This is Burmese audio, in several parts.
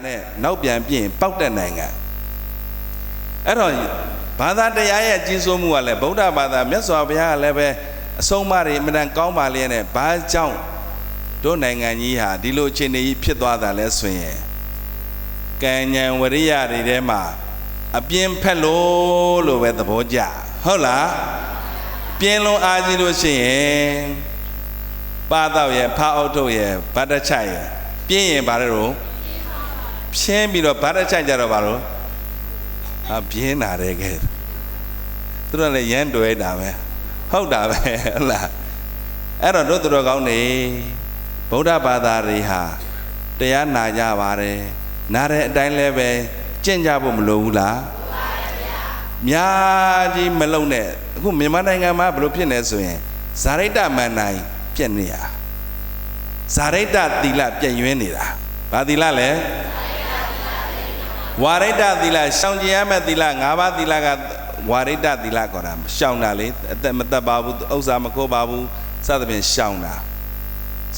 နဲ့နောက်ပြန်ပြင်ပေါက်တဲ့နိုင်ငံအဲ့တော့ဘာသာတရားရဲ့ကြီးစိုးမှုကလည်းဗုဒ္ဓဘာသာမြတ်စွာဘုရားကလည်းပဲအဆုံးအမတွေအမှန်တန်ကောင်းပါလျက်နဲ့ဘာကြောင့်တို့နိုင်ငံကြီးဟာဒီလိုအခြေအနေကြီးဖြစ်သွားတာလဲဆိုရင်ကံဉဏ်ဝရိယတွေထဲမှာအပြင်းဖက်လို့ပဲသဘောကျဟုတ်လားပြင်းလုံးအားကြီးလို့ရှိရင်ပါတော့ရဲ့ဖားအုပ်ထုတ်ရဲ့ဗတ်တချိုက်ရဲ့ပြင်းရင်ဘာလို့ဖြင်းပြီးတော့ဗတ်တချိုက်ကြတော့ဘာလို့ပြင်းလာတယ်ကဲသူတို့လည်းရမ်းတွေ့တာပဲဟုတ်တာပဲဟုတ်လားအဲ့တော့တို့သူတော်ကောင်းနေဗုဒ္ဓဘာသာတွေဟာတရားနာကြပါတယ်နားတဲ့အတိုင်းလည်းပဲကျင့်ကြဖို့မလိုဘူးလားများကြီးမလုံနဲ့အခုမြန်မာနိုင်ငံမှာဘယ်လိုဖြစ်နေဆိုရင်ဇာရိတမန်နိုင်ပြက်နေရဇာရိတသီလပြက်ယွင်းနေတာဘာသီလလဲဝါရိတသီလရှောင်ကျင်ရမယ့်သီလ၅ပါးသီလကဝါရိတသီလခေါ်တာရှောင်တာလေအသက်မသက်ပါဘူးဥစ္စာမခိုးပါဘူးစသဖြင့်ရှောင်တာ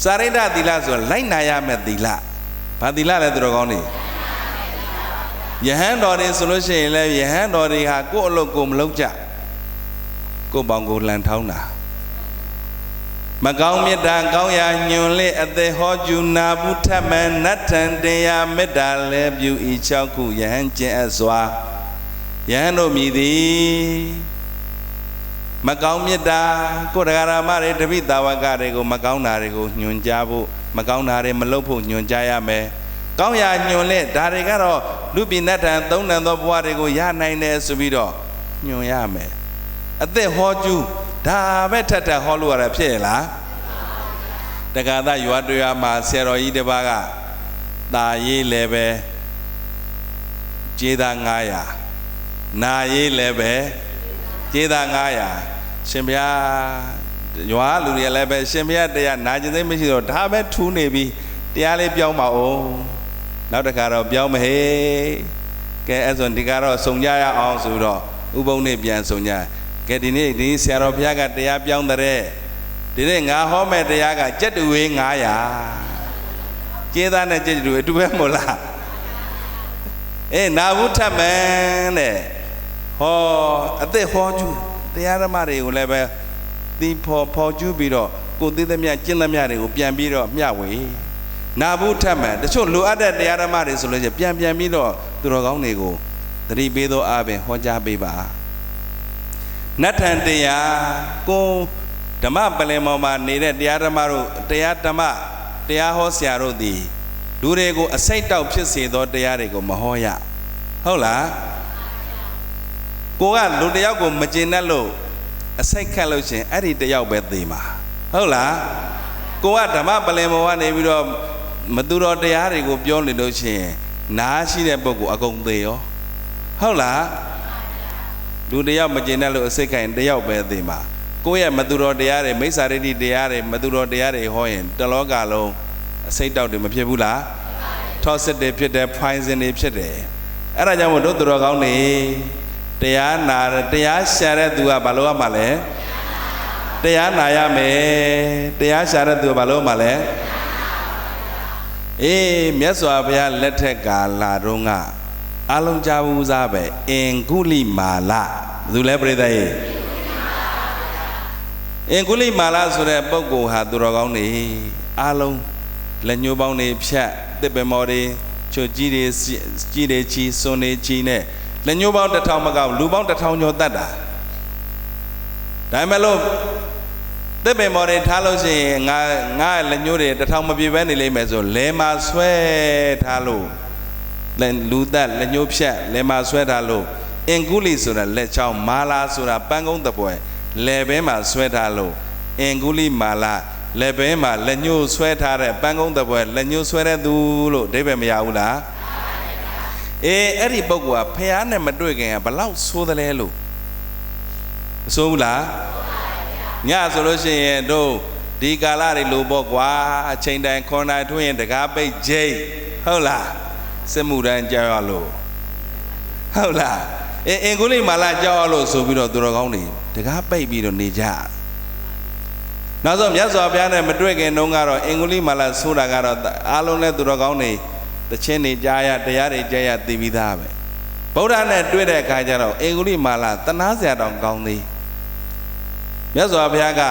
ဇာရိတသီလဆိုလိုက်နာရမယ့်သီလဘာသီလလဲသူတော်ကောင်းနေယဟန်တော်တွေဆိုလို့ရှိရင်လည်းယဟန်တော်တွေဟာကိုယ့်အလုပ်ကိုမလုပ်ကြကိုယ့်ပေါင်ကိုလှန်ထောင်းတာမကောင်းမြတ်တာကောင်းရာညွန်လေအသေးဟောကျူနာဘူးထမန်နတ်ထံတရားမေတ္တာလဲပြုဤ6ခုယဟန်ကျင့်အပ်စွာယဟန်တို့မြည်သည်မကောင်းမြတ်တာကိုယ်တရားဓမ္မတွေတပိသာဝကတွေကိုမကောင်းတာတွေကိုညွှန်ကြားဖို့မကောင်းတာတွေမလုပ်ဖို့ညွှန်ကြားရမယ်ကောင်းရာညွန်လက်ဒါတွေကတော့လူပြည်နတ်ထံသုံးတန်သောဘဝတွေကိုရနိုင်တယ်ဆိုပြီးတော့ညွန်ရမယ်အသက်ဟောကျူးဒါပဲထပ်ထပ်ဟောလို့ရတာဖြစ်ရလားတက္ကသရွာတွေ့မှာဆရာတော်ကြီးတစ်ပါးကတာရေးလည်းပဲကျေးသား900နာရေးလည်းပဲကျေးသား900ရှင်ဘုရားရွာလူတွေလည်းပဲရှင်ဘုရားတရားနာကျင်သိမရှိတော့ဒါပဲထူးနေပြီတရားလေးပြောင်းပါဦးနောက်တစ်ခါတော့ပြောင်းမဟေးကဲအဲ့ဆိုဒီကတော့စုံကြရအောင်ဆိုတော့ဥပုံနဲ့ပြန်စုံကြကဲဒီနေ့ဒီဆရာတော်ဘုရားကတရားပြောင်းတဲ့ဒီနေ့ငါဟောမဲ့တရားကကြက်တူဝေး900ကျေးသားနဲ့ကြက်တူအတူပဲမို့လားအေးနာဘူးထပ်မယ်တဲ့ဟောအသက်ဟောကျူးတရားဓမ္မတွေကိုလည်းပဲသီဖော်ကျူးပြီးတော့ကိုသိသမျှကျင့်သမျှတွေကိုပြန်ပြီးတော့မျှဝေနာဘူးထပ်မယ်တချို့လိုအပ်တဲ့တရားဓမ္မတွေဆိုလို့ရှိရင်ပြန်ပြီးတော့သူတော်ကောင်းတွေကိုသတိပေးသောအားဖြင့်ဟောကြားပေးပါနတ်ထံတရားကိုဓမ္မပလင်ပေါ်မှာနေတဲ့တရားဓမ္မတို့တရားဓမ္မတရားဟောဆရာတို့သည်လူတွေကိုအစိတ်တောက်ဖြစ်စေသောတရားတွေကိုမဟောရဟုတ်လားကိုကလူတယောက်ကိုမကျေနပ်လို့အစိတ်ခတ်လို့ရှင်အဲ့ဒီတယောက်ပဲသေမှာဟုတ်လားကိုကဓမ္မပလင်ပေါ်ကနေပြီးတော့မသူတော်တရားတွေကိုပြောနေလို့ရှိရင်နားရှိတဲ့ပုဂ္ဂိုလ်အကုန်သေရောဟုတ်လားလူတယောက်မကျေနပ်လို့အစိတ်ခိုင်တယောက်ပဲသေမှာကိုယ့်ရဲ့မသူတော်တရားတွေမိစ္ဆာဒိဋ္ဌိတရားတွေမသူတော်တရားတွေဟောရင်တလောကလုံးအစိတ်တောက်တွေမဖြစ်ဘူးလားထောက်စစ်တွေဖြစ်တယ်ဖိုင်းစင်တွေဖြစ်တယ်အဲ့ဒါကြောင့်မို့တို့သူတော်ကောင်းနေတရားနာတရားရှာတဲ့သူကဘာလို့ရမှာလဲတရားနာရမယ်တရားရှာတဲ့သူကဘာလို့ရမှာလဲအေးမြတ်စွာဘုရားလက်ထက်ကာလတုန်းကအလုံးကြဘူးစားပဲအင်ကုလိမာလဘယ်သူလဲပြိဿရေအင်ကုလိမာလဆိုတဲ့ပုဂ္ဂိုလ်ဟာသူတော်ကောင်းနေအလုံးလက်ညှိုးပေါင်းတွေဖြတ်တစ်ပင်မော်တွေချိုကြီးတွေချီစွန်တွေချီနဲ့လက်ညှိုးပေါင်း1000မကောက်လူပေါင်း1000ကျော်တတ်တာဒါမှမဟုတ်တစ်ပင်မော်တွေထားလို့ရှိရင်ငါလက်ညှိုးတွေ1000မပြည့်ပဲနေလိမ့်မယ်ဆိုလဲမှာဆွဲထားလို့လူသက်လက်ညှိုးဖြတ်လဲမှာဆွဲထားလို့အင်ကုလိဆိုတာလက်ချောင်းမာလာဆိုတာပန်းကုန်းတပွဲလဲဘဲမှာဆွဲထားလို့အင်ကုလိမာလာလက်ဘဲမှာလက်ညှိုးဆွဲထားတဲ့ပန်းကုန်းတပွဲလက်ညှိုးဆွဲတဲ့သူလို့အဓိပ္ပာယ်မရဘူးလားအေးအဲ့ဒီပုဂ္ဂိုလ်ကဖះနဲ့မတွေ့ခင်ကဘလောက်ဆိုးတယ်လဲလို့မဆိုးဘူးလားညဆိုလို့ရှိရင်တို့ဒီကာလတွေလိုပေါ့ကွာအချိန်တိုင်းခွန်တိုင်းထွင်းရင်တကားပိတ်ဂျိတ်ဟုတ်လားစစ်မှုတန်းကြောက်ရလို့ဟုတ်လားအင်္ဂုလိမာလာကြောက်ရလို့ဆိုပြီးတော့သူတော်ကောင်းတွေတကားပိတ်ပြီးတော့နေကြနောက်ဆုံးမြတ်စွာဘုရားနဲ့မတွေ့ခင်တုန်းကတော့အင်္ဂုလိမာလာဆိုတာကတော့အားလုံးနဲ့သူတော်ကောင်းတွေ တချင်းနေကြားရတရားတွေကြားရသိပြီးသားပဲဗုဒ္ဓနဲ့တွေ့တဲ့အခါကျတော့အင်္ဂုလိမာလာတနာစရာတောင်ကောင်းသေးမြတ်စွာဘုရားက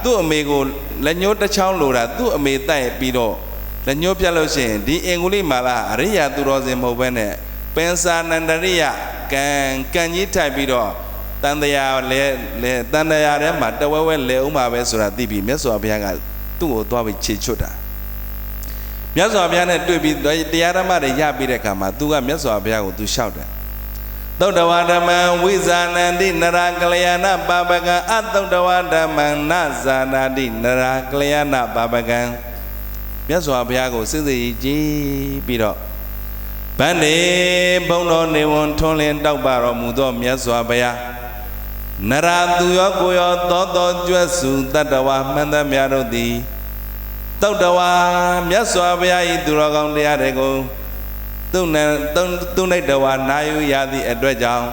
သူ့အမေကိုလက်ညှိုးတစ်ချောင်းလိုတာသူ့အမေတိုက်ပြီးတော့လက်ညှိုးပြတ်လို့ရှိရင်ဒီအင်္ဂုလိမာလာအရိယာသူတော်စင်မဟုတ်ဘဲနဲ့ပင်စာနန္ဒရိယကံကြီးထိုက်ပြီးတော့တန်တရားလဲတန်တရားထဲမှာတဝဲဝဲလဲဦးမှာပဲဆိုတာသိပြီးမြတ်စွာဘုရားကသူ့ကိုသွားပြီးခြေချွတ်တာမြတ်စွာဘုရားနဲ့တွေ့ပြီးတရားဓမ္မတွေရပြီးတဲ့အခါမှာသူကမြတ်စွာဘုရားကိုသူလျှောက်တယ်သုတ္တဝါဓမ္မံဝိဇာနန္တိနရကလျာဏပါပကံအသုတ္တဝါဓမ္မံနဇာနာတိနရကလျာဏပါပကံမြတ်စွာဘုရားကိုစိတ်စိတ်ကြည်ပြီးတော့ဗန္ဒေဘုံတော်နေဝန်ထွန်းလင်းတောက်ပါတော်မူသောမြတ်စွာဘုရားနရသူရောကိုရောသောကျွတ်စုတတ္တဝါမှန်သမျှတို့သည်သုတ္တဝါမြတ်စွာဘုရား၏သူတော်ကောင်းတရားတွေကိုသူနှိတ်တဝါနာယူရသည့်အတွက်ကြောင့်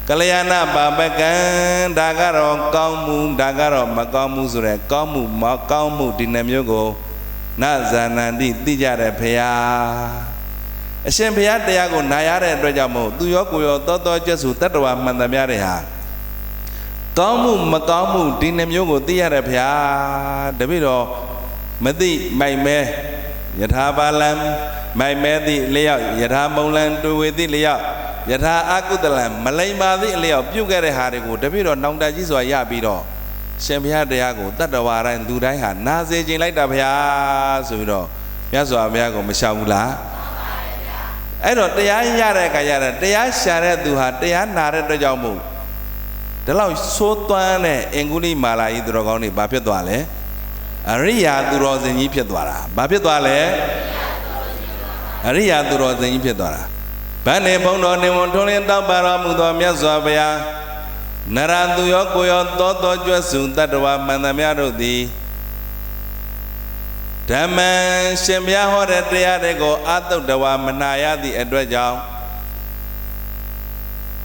ကလျာဏပါပကံဒါကတော့ကောင်းမှုဒါကတော့မကောင်းမှုဆိုတဲ့ကောင်းမှုမကောင်းမှုဒီနှမျိုးကိုနဇာနန္တိသိကြတဲ့ဖရာအရှင်ဘုရားတရားကိုနာရတဲ့အတွက်ကြောင့်မို့သူရောကိုရောသောကျက်စုတတ္တဝါမှန်သမျှတွေဟာကောင်းမှုမကောင်းမှုဒီနှမျိုးကိုသိရတဲ့ဖရာတပည့်တော်မသိမိုက်မဲယထာပါလံမိုက်မဲသည့်လျောက်ယထာမုံလံတွေ့ဝေသည့်လျောက်ယထာအကုသလံမလိမ္မာသည့်လျောက်ပြုတ်ခဲ့တဲ့ဟာတွေကိုတပည့်တော်နောင်တကြီးစွာရပြီးတော့ရှင်ဘုရားတရားကိုတတ္တဝါတိုင်းလူတိုင်းဟာနာစေခြင်းလိုက်တာဘုရားဆိုပြီးတော့မြတ်စွာဘုရားကိုမရှောင်ဘူးလားအဲ့တော့တရားရတဲ့အခါရတဲ့တရားရှာတဲ့သူဟာတရားနာတဲ့အတွက်ကြောင့်မို့ဒီလောက်သိုးသွမ်းတဲ့အင်္ဂုလိမာလာကြီးသူတော်ကောင်းတွေဘာဖြစ်သွားလဲအရိယာသူတော်စင်ကြီးဖြစ်သွားတာဘာဖြစ်သွားလဲအရိယာသူတော်စင်ကြီးဖြစ်သွားတာဗန္နေဘုံတော်နေဝန်ထွန်းလင်းတောက်ပါတော်မူသောမြတ်စွာဘုရားနရသူရောကိုရောသောကျွတ်စုတတ္တဝါမှန်သမျှတို့သည်ဓမ္မံရှင်ဘုရားဟောတဲ့တရားတွေကိုအသုတ္တဝါမနာရသည့်အတွက်ကြောင့်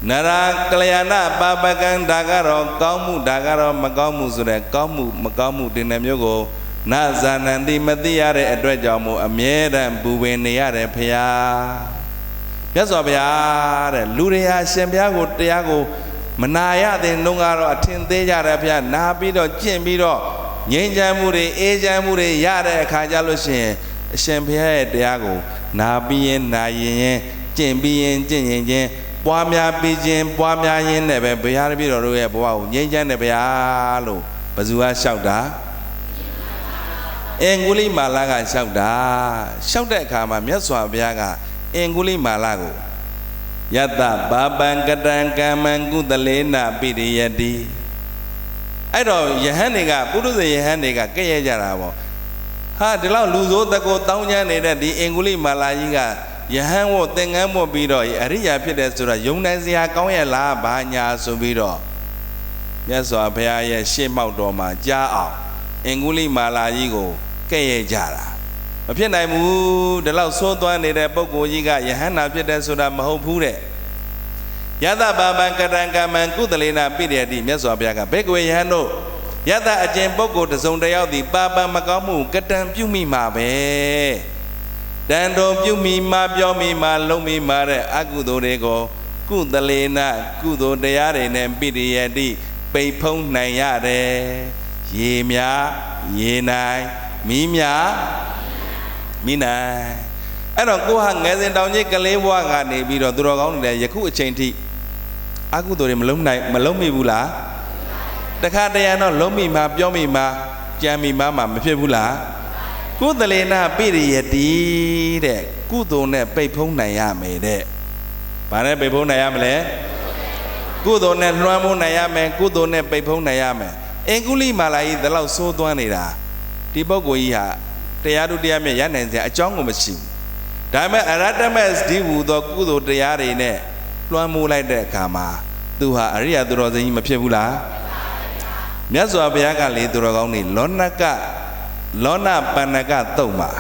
နရကလျာဏပါပကံဒါကတော့ကောင်းမှုဒါကတော့မကောင်းမှုဆိုတဲ့ကောင်းမှုမကောင်းမှုဒီနှမျိုးကိုနဇာနန္တိမသိရတဲ့အတွက်ကြောင့်မို့အမြဲတမ်းပူပင်နေရတယ်ဖရာမြတ်စွာဘုရားတဲ့လူတွေဟာရှင်ဘုရားကိုတရားကိုမနာရတဲ့နှုံးကတော့အထင်သေးကြတယ်ဖရာနာပြီးတော့ကျင့်ပြီးတော့ငြိမ်းချမ်းမှုတွေအေးချမ်းမှုတွေရတဲ့အခါကျလို့ရှိရင်အရှင်ဘုရားရဲ့တရားကိုနာပြီးရင်နာရင်ကျင့်ပြီးရင်ကျင့်ရင်ချင်းပွားများပြီးခြင်းပွားများရင်းနဲ့ပဲဘုရားတပည့်တော်တို့ရဲ့ဘဝကိုငြိမ်းချမ်းတယ်ဘုရားလို့ဘယ်သူကလျှောက်တာအင်္ဂုလိမာလာကလျှောက်တာလျှောက်တဲ့အခါမှာမြတ်စွာဘုရားကအင်္ဂုလိမာလာကိုယတဘာပံကတံကမ္မံကုသလေနပိရိယတိအဲ့တော့ယဟန်တွေကပုရုဇဉ်ယဟန်တွေကကဲ့ရဲ့ကြတာပေါ့ဟာဒီလောက်လူဆိုးတကောတောင်းချမ်းနေတဲ့ဒီအင်္ဂုလိမာလာကြီးကယဟန်ဝတ်သင်္ကန်းဝတ်ပြီးတော့အရိယာဖြစ်တဲ့ဆိုတော့ယုံနိုင်စရာကောင်းရဲ့လားဘာညာဆိုပြီးတော့မြတ်စွာဘုရားရဲ့ရှေ့မှောက်တော်မှာကြားအောင်အင်္ဂုလိမာလာကြီးကိုကဲ့ရဲ့ကြတာမဖြစ်နိုင်ဘူးဒီလောက်သိုးသွမ်းနေတဲ့ပုဂ္ဂိုလ်ကြီးကယဟန်နာဖြစ်တဲ့ဆိုတာမဟုတ်ဘူးတဲ့ယတဘာပံကတံကမ္မံကုသလေနပိရိယတိမြတ်စွာဘုရားကဘေကဝေယဟန်တို့ယတအကျင့်ပုဂ္ဂိုလ်တစ်စုံတစ်ယောက်သည်ပါပံမကောင်းမှုကတံပြုမိမှာပဲတန်တော်ပြုမိမှာပြောမိမှာလုံးမိမှာတဲ့အကုသိုလ်တွေကိုကုသလေနကုသိုလ်တရားတွေနဲ့ပိရိယတိပိတ်ဖုံးနိုင်ရတယ်ရေများရေနိုင်မီးများမီးနိုင်အဲ့တော့ကိုဟာငယ်စဉ်တောင်ကြီးကလေးဘဝကနေပြီးတော့သူတော်ကောင်းတွေယခုအချိန်ထိအကုသိုလ်တွေမလုံးမိဘူးလားတခါတရံတော့လုံးမိမှာပြောမိမှာကြံမိမှာမဖြစ်ဘူးလားကုသလေနပိရိယတိတဲ့ကုသိုလ်နဲ့ပိတ်ဖုံးနိုင်ရမယ်တဲ့ဘာနဲ့ပိတ်ဖုံးနိုင်ရမလဲကုသိုလ်နဲ့လွှမ်းမိုးနိုင်ရမယ်ကုသိုလ်နဲ့ပိတ်ဖုံးနိုင်ရမယ်အင်္ဂုလိမာလာကြီးဒီလောက်သိုးသွမ်းနေတာဒီပုဂ္ဂိုလ်ကြီးဟာတရားတို့တရားမြတ်ရနိုင်စရာအကြောင်းကိုမရှိဘူးဒါပေမဲ့အရတ္တမက်ဒီဟူသောကုသိုလ်တရားတွေနဲ့လွှမ်းမိုးလိုက်တဲ့အခါမှာသူဟာအရိယသူတော်စင်ကြီးမဖြစ်ဘူးလားမြတ်စွာဘုရားကလေသူတော်ကောင်းနေလောနပဏ္ဏကတုတ်မှာ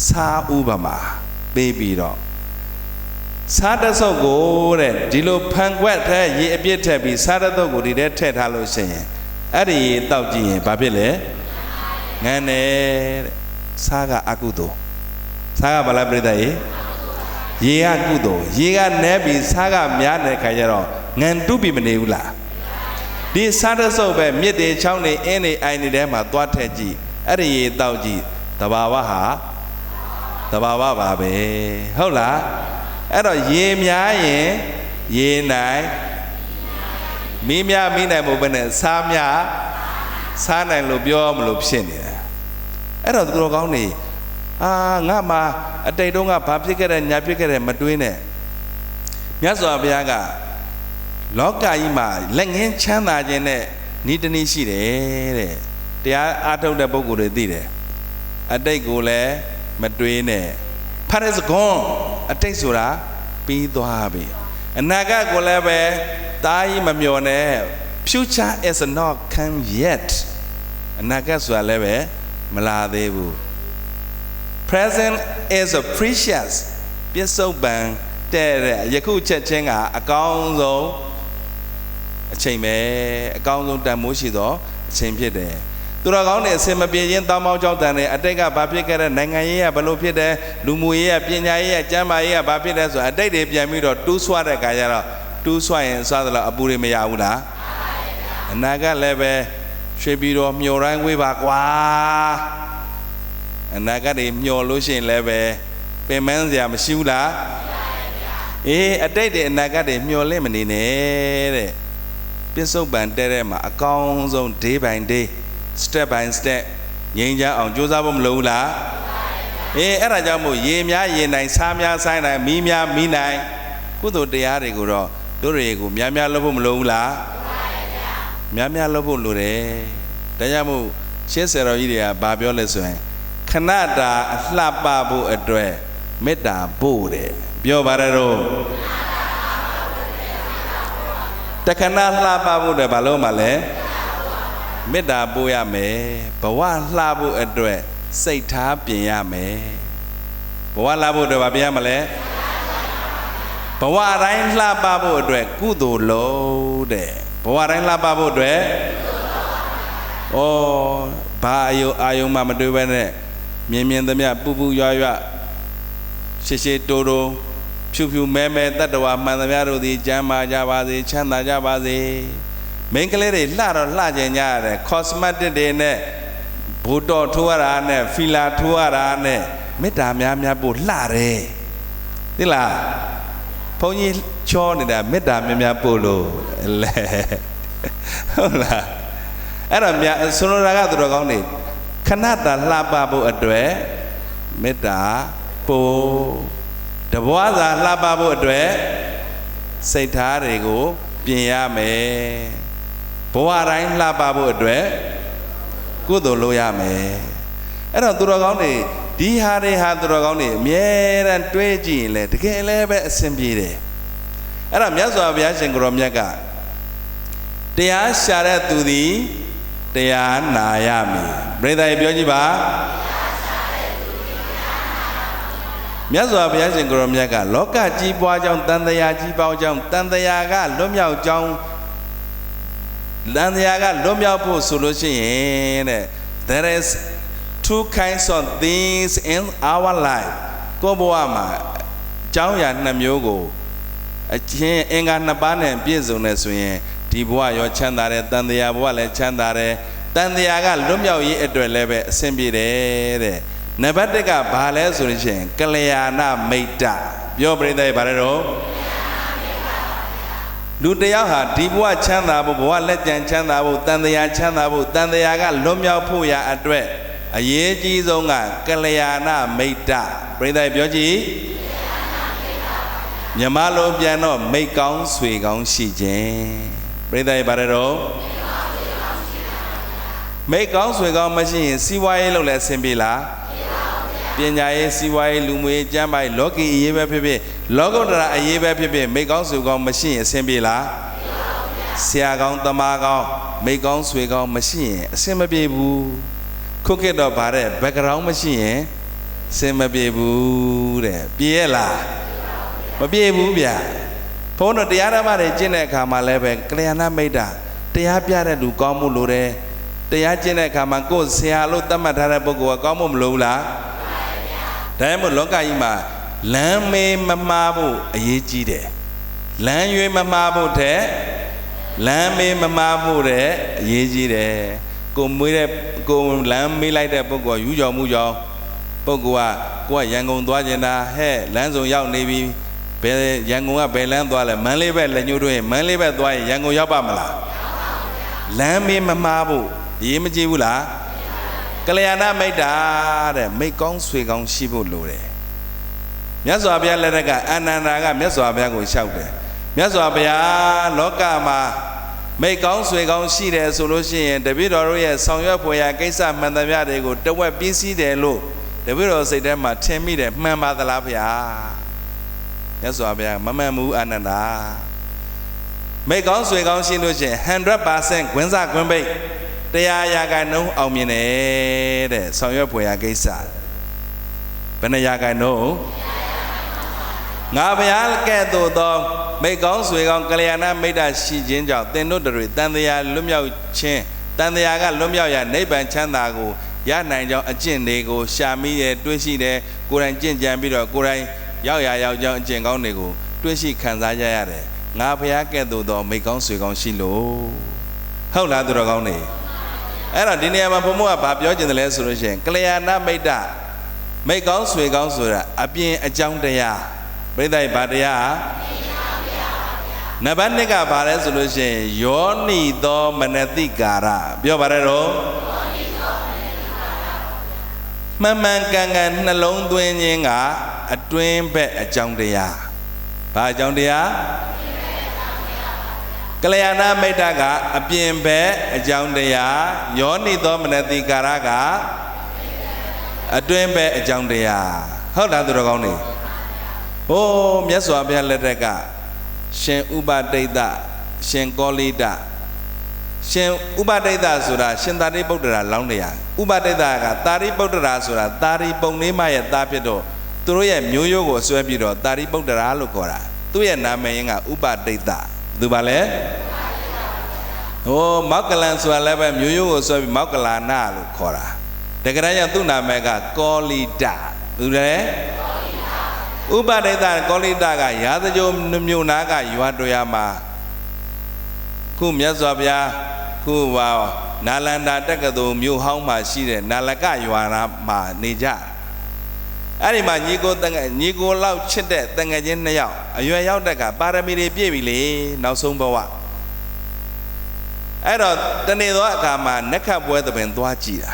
စာဥပမာပေးပြီးတော့စားတဆုပ်ကိုတဲ့ဒီလိုဖန်ခွက်ထဲရေအပြစ်ထည့်ပြီးစားတဆုပ်ကိုဒီထဲထည့်ထားလို့ရှိရင်အဲ့ဒီရေတောက်ကြည့်ရင်ဘာဖြစ်လဲငန်းတယ်တဲ့စားကအကုသိုလ် စားကဘာလားပြိတ္တရေကကုသိုလ်ရေကနဲပြီးစားကများတဲ့ခါကျတော့ငံတုပြီးမနေဘူးလားဒီစားတဲ့စုပ်ပဲမြစ်တွေချောင်းတွေအင်းတွေအိုင်တွေထဲမှာသွားထက်ကြည့်အဲ့ဒီရေတောက်ကြည့်တဘာဝဟာတဘာဝပါပဲဟုတ်လားအဲ့တော့ရေများရင်ရေနိုင်မီးများမီးနိုင်ဖို့ပဲနဲ့စားများစားနိုင်လို့ပြောမလို့ဖြစ်နေတယ်အဲ့တော့သူတော်ကောင်းနေငါမှအတိတ်တုန်းကဘာဖြစ်ခဲ့တဲ့ညာဖြစ်ခဲ့တဲ့မတွေးနဲ့မြတ်စွာဘုရားကလောကကြီးမှာလက်ငင်းချမ်းသာခြင်းနဲ့ဤတနည်းရှိတယ်တဲ့တရားအားထုတ်တဲ့ပုဂ္ဂိုလ်တွေသိတယ်အတိတ်ကိုလည်းမတွေးနဲ့ဖာရစ်ကွန်အတိတ်ဆိုတာပြီးသွားပြီအနာဂတ်ကိုလည်းပဲတားကြီးမမျှော်နဲ့ future is not come yet အနာဂတ်ဆိုတာလည်းပဲမလာသေးဘူး present is a precious ပြစ္ဆုတ်ပံတဲ့ယခုချက်ချင်းကအကောင်းဆုံးအချိန်ပဲအကောင်းဆုံးတန်မိုးရှိသောအချိန်ဖြစ်တယ်သူတော်ကောင်းတွေအစင်မပြေခြင်းတောင်းပေါင်းကြောက်တန်တွေအတိတ်ကဘာဖြစ်ခဲ့တဲ့နိုင်ငံရေးကဘလို့ဖြစ်တယ်လူမှုရေးကပညာရေးကကျန်းမာရေးကဘာဖြစ်တယ်ဆိုအတိတ်တွေပြန်ပြီးတော့တူးဆွတဲ့အခါကျတော့တူးဆွရင်စသလောက်အပူတွေမရဘူးလားအနာဂတ်လည်းပဲရွှေပြီးတော့မျောတိုင်းဝေးပါကွာအနာဂတ်တွေမျောလို့ရှိရင်လည်းပဲပင်ပန်းစရာမရှိဘူးလားအတိတ်တွေအနာဂတ်တွေမျောလင့်မနေနဲ့တဲ့ပြစ္ဆုတ်ပံတဲ့မှာအကောင်းဆုံး day by day step by step ငြိမ်းချမ်းအောင်ကြိုးစားဖို့မလိုဘူးလားအဲ့ဒါကြောင့်မို့ရေများရေနိုင်စားများဆိုင်နိုင်မီးများမီးနိုင်ကုသိုလ်တရားတွေကိုတော့တို့တွေကိုများများလုပ်ဖို့မလိုဘူးလားများများလုပ်ဖို့လိုတယ်ဒါကြောင့်မို့ရှင်းဆရာတော်ကြီးတွေကဘာပြောလဲဆိုရင်ခဏတာအလှပဖို့အတွက်မေတ္တာပို့တယ်ပြောပါရတော့တခဏလှပဖို့အတွက်ဘာလို့မှလဲမေတ္တာပို့ရမယ်ဘဝလှဖို့အတွက်စိတ်ထားပြင်ရမယ်ဘဝလှဖို့အတွက်ဘာပြင်ရမလဲဘဝတိုင်းလှပဖို့အတွက်ကုသိုလ်လုံးတဲ့ဘဝတိုင်းလှပဖို့အတွက်ဘာအာယုံမှမတွေ့ဘဲနဲ့မြင်သမျှပူပူရွရွရှေတိုးတိုးဖြူဖြူမဲမဲတတ္တဝါမှန်သမျှတို့သည်ကျမ်းမာကြပါစေချမ်းသာကြပါစေမိန်းကလေးတွေလှတော့လှကျင်ကြရတယ် cosmetic တွေနဲ့ဘူတော်ထိုးရတာနဲ့ဖီလာထိုးရတာနဲ့မေတ္တာများပို့လှတယ်သိလားဘုန်းကြီးချောနေတာမေတ္တာများပို့လို့လဲဟုတ်လားအဲ့တော့ဆိုလိုတာကသူတော်ကောင်းတွေခဏတာလှပဖို့အတွက်မေတ္တာပို့တဘွားစာလှပဖို့အတွက်စိတ်ထားတွေကိုပြင်ရမယ်ဘဝတိုင်းလှပဖို့အတွက်ကုသိုလ်လုပ်ရမယ်အဲ့တော့သူတော်ကောင်းတွေဒီဟာတွေဟာသူတော်ကောင်းတွေအမြဲတမ်းတွေးကြည့်ရင်လေတကယ်လည်းပဲအဆင်ပြေတယ်အဲ့တော့မြတ်စွာဘုရားရှင်ကိုရောမြတ်ကတရားရှာတဲ့သူသည်တရားနာရမည်ပြိဿရေပြောကြည့်ပါမြတ်စွာဘုရားရှင်ကိုရောမြတ်ကလောကကြီးပွားကြောင်းတန်တရားကြီးပွားကြောင်းတန်တရားကလွတ်မြောက်ကြောင်းတန်တရားကလွတ်မြောက်ဖို့ဆိုလို့ရှိရင်တဲ့ there is two kinds of things in our life ကိုဘဝမှာအကြောင်းအရာနှစ်မျိုးကိုအချင်းအင်္ဂါနှစ်ပါးနဲ့ပြည့်စုံနေဆိုရင်ဒီဘဝရောချမ်းသာတယ်တန်တရားဘဝလည်းချမ်းသာတယ်တန်တရားကလွတ်မြောက်ရေးအတွက်လည်းပဲအဆင်ပြေတယ်တဲ့နံပါတ်1ကဘာလဲဆိုလို့ရှိရင်ကလျာဏမိတ်တပြောပြိဿရေဘာလဲတော့လူတယောက်ဟာဒီဘဝချမ်းသာဖို့ဘဝလက်ကျန်ချမ်းသာဖို့တန်တရားချမ်းသာဖို့တန်တရားကလွတ်မြောက်ဖို့ရာအတွက်အရေးကြီးဆုံးကကလျာဏမိတ်တပြိဿရေပြောကြည့်မြမလုံးပြန်တော့မိတ်ကောင်းဆွေကောင်းရှိခြင်းပြိဿရေဘာလဲတော့မိတ်ကောင်းဆွေကောင်းမရှိရင်စီးပွားရေးလုပ်လဲအဆင်ပြေလားပညာရေးစီးပွားရေးလူမှုရေးကျန်းမာရေးလောကီအရေးပဲဖြစ်ဖြစ်လောကုတ္တရာအရေးပဲဖြစ်ဖြစ်မိတ်ကောင်းဆွေကောင်းမရှိရင်အဆင်ပြေလားဆရာကောင်းသမားကောင်းမိတ်ကောင်းဆွေကောင်းမရှိရင်အဆင်မပြေဘူးခုခေတ်တော့ဗါတဲ့ background မရှိရင်အဆင်မပြေဘူးတဲ့ပြေရဲ့လားမပြေဘူးဗျာဘုန်းတော်တရားဓမ္မတွေကျင့်တဲ့အခါမှာလည်းပဲကလျာဏမိတ်တာတရားပြတဲ့လူကောင်းမှုလိုတယ်တရားကျင့်တဲ့အခါမှာကိုယ်ဆရာလို့သတ်မှတ်ထားတဲ့ပုဂ္ဂိုလ်ကကောင်းမှုမလိုဘူးလား ဒါမှမဟုတ်လောကကြီးမှာလမ်းမေးမမှားဖို့အရေးကြီးတယ်လမ်းရွေးမမှားဖို့တဲ့လမ်းမေးမမှားဖို့တဲ့အရေးကြီးတယ်ကိုမွေးတဲ့ကိုလမ်းမေးလိုက်တဲ့ပုဂ္ဂိုလ်ယူကြောင်မှုကြောင့်ပုဂ္ဂိုလ်ကကိုကရန်ကုန်သွားကျင်တာဟဲ့လမ်းစုံရောက်နေပြီဘယ်ရန်ကုန်ကဘယ်လမ်းသွားလဲမန်းလေးဘက်လက်ညှိုးတွင်းမန်းလေးဘက်သွားရင်ရန်ကုန်ရောက်ပါမလားလမ်းမေးမမှားဖို့အရေးမကြီးဘူးလားကလျာဏမိတ်တာတဲ့မိတ်ကောင်းဆွေကောင်းရှိဖို့လိုတယ်မြတ်စွာဘုရားလက်ထက်ကအနန္ဒာကမြတ်စွာဘုရားကိုလျှောက်တယ်မြတ်စွာဘုရားလောကမှာမိတ်ကောင်းဆွေကောင်းရှိတယ်ဆိုလို့ရှိရင်တပည့်တော်တို့ရဲ့ဆောင်ရွက်ဖွယ်ရာကိစ္စမှန်သမျှတွေကိုတဝက်ပြီးစီးတယ်လို့တပည့်တော်စိတ်ထဲမှာထင်မိတယ်မှန်ပါသလားဗျာမြတ်စွာဘုရားမမှန်ဘူးအနန္ဒာမိတ်ကောင်းဆွေကောင်းရှိလို့ရှိရင် 100% ခွင်းစားခွင်းပိတ်တရားရာခိုင်နှုန်းအောင်မြင်တယ်တဲ့ဆောင်ရွက်ဖွယ်ရာကိစ္စဘယ်နှရာခိုင်နှုန်းငါဘုရားကဲ့သို့သောမိတ်ကောင်းဆွေကောင်းကလျာဏမိတ်တာရှိခြင်းကြောင့်သင်တို့တွေတန်တရားလွတ်မြောက်ခြင်းတန်တရားကလွတ်မြောက်ရာနိဗ္ဗာန်ချမ်းသာကိုရနိုင်ကြောင်းအကျင့်တွေကိုရှာမိရတွေးရှိတယ်ကိုယ်တိုင်ကျင့်ကြံပြီးတော့ကိုယ်တိုင်ရောက်ကြောင်းအကျင့်ကောင်းတွေကိုတွေးရှိခံစားကြရတယ်ငါဘုရားကဲ့သို့သောမိတ်ကောင်းဆွေကောင်းရှိလို့ဟုတ်လားသူတော်ကောင်းတွေအဲ့တော့ဒီနေရာမှာဘုံဘုံကဘာပြောချင်တယ်လဲဆိုလို့ရှိရင်ကလျာဏမိတ်တာမိတ်ကောင်းဆွေကောင်းဆိုတာအပြင်အကြောင်းတရားပြိဿရဲ့ဘာတရားနံပါတ်1ကဘာလဲဆိုလို့ရှိရင်ယောနိသောမနတိကာရပြောပါရတော့မှန်မှန်ကန်ကန်နှလုံးသွင်းခြင်းကအတွင်းဘက်အကြောင်းတရားဘာအကြောင်းတရားကလျာဏမိတ်တာကအပြင်ဘက်အကြောင်းတရားယောနိသောမနတိကာရကအတွင်းဘက်အကြောင်းတရားဟုတ်လားသူတော်ကောင်းတွေဟိုးမြတ်စွာဘုရားလက်ထက်ကရှင်ဥပဒိတရှင်ကောလိတရှင်ဥပဒိတဆိုတာရှင်သာရိပုတ္တရာလောင်းတရားဥပဒိတကသာရိပုတ္တရာဆိုတာသာရိပုန်လေးမရဲ့သားဖြစ်တော့သူတို့ရဲ့မျိုးရိုးကိုဆွဲပြီးတော့သာရိပုတ္တရာလို့ခေါ်တာသူ့ရဲ့နာမည်ရင်းကဥပဒိတသူပါလဲဟိုမောက္ကလန်ဆိုတာလည်းပဲမျိုးရိုးကိုဆွဲပြီးမောက္ကလာနာလို့ခေါ်တာတကယ်တမ်းသူ့နာမည်ကကောလိတသူလည်းဥပဒိတကောလိတကရာဇဂိုမြို့နာကရွာတော်ရမှာခုမြတ်စွာဘုရားခုပါနာလန္ဒာတက္ကသိုလ်မြို့ဟောင်းမှာရှိတဲ့နာလကရွာနာမှာနေကြအဲ့ဒီမှာညီကိုလောက်ချစ်တဲ့တန်ငယ်ချင်း2ယောက်အရွယ်ရောက်တဲ့ကပါရမီတွေပြည့်ပြီလေနောက်ဆုံးဘဝအဲ့တော့တနေ့သောအခါမှာနက္ခပွဲသဘင်သွားကြည့်တာ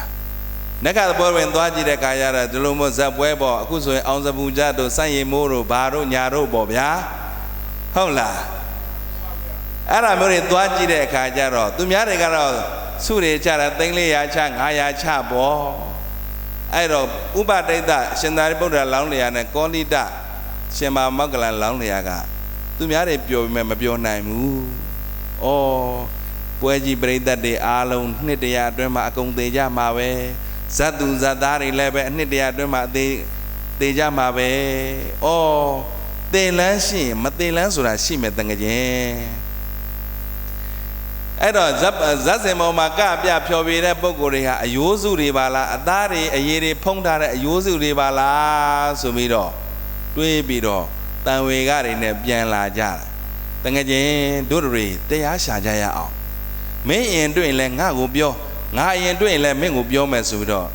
နက္ခပွဲဝင်သွားကြည့်တဲ့ခါကျတော့ဒီလိုမျိုးဇက်ပွဲပေါ့အခုဆိုရင်အောင်စပူကြတို့စန့်ရီမိုးတို့ဘာတို့ညာတို့ပေါ့ဗျာဟုတ်လားအဲ့ဒါမျိုးတွေသွားကြည့်တဲ့အခါကျတော့သူများတွေကတော့စုတွေချတာ300ချ900ချပေါ့အဲ့တော့ဥပဒိတရှင်သာရိပုတ္တရာလောင်းလျာနဲ့ကောလိတရှင်မောက္ကလန်လောင်းလျာကသူများတွေပြောပြီးမှမပြောနိုင်ဘူးဩပွဲကြီးပရိသတ်တွေအားလုံးနှစ်တရာအတွင်းမှာအကုန်သေးကြမှာပဲဇတ်သူဇတ်သားတွေလည်းပဲအနှစ်တရာအတွင်းမှာသေကြမှာပဲဩသေလန်းရှိရင်မသေလန်းဆိုတာရှိမယ်တကယ်ချင်းအဲ့တော့ဇတ်စင်ပေါ်မှာကပြဖြော်ပြတဲ့ပုံကိုယ်တွေဟာအယိုးစုတွေပါလားအသားတွေအရည်တွေဖုံးထားတဲ့အယိုးစုတွေပါလားဆိုပြီးတော့တွေးပြီးတော့တန်ဝေကတွေနဲ့ပြန်လာကြတာတကယ်ချင်းတို့တွေတရားရှာကြရအောင်မင်းရင်တွေ့ရင်လည်းငါ့ကိုပြောငါရင်တွေ့ရင်လည်းမင်းကိုပြောမယ်ဆိုပြီးတော့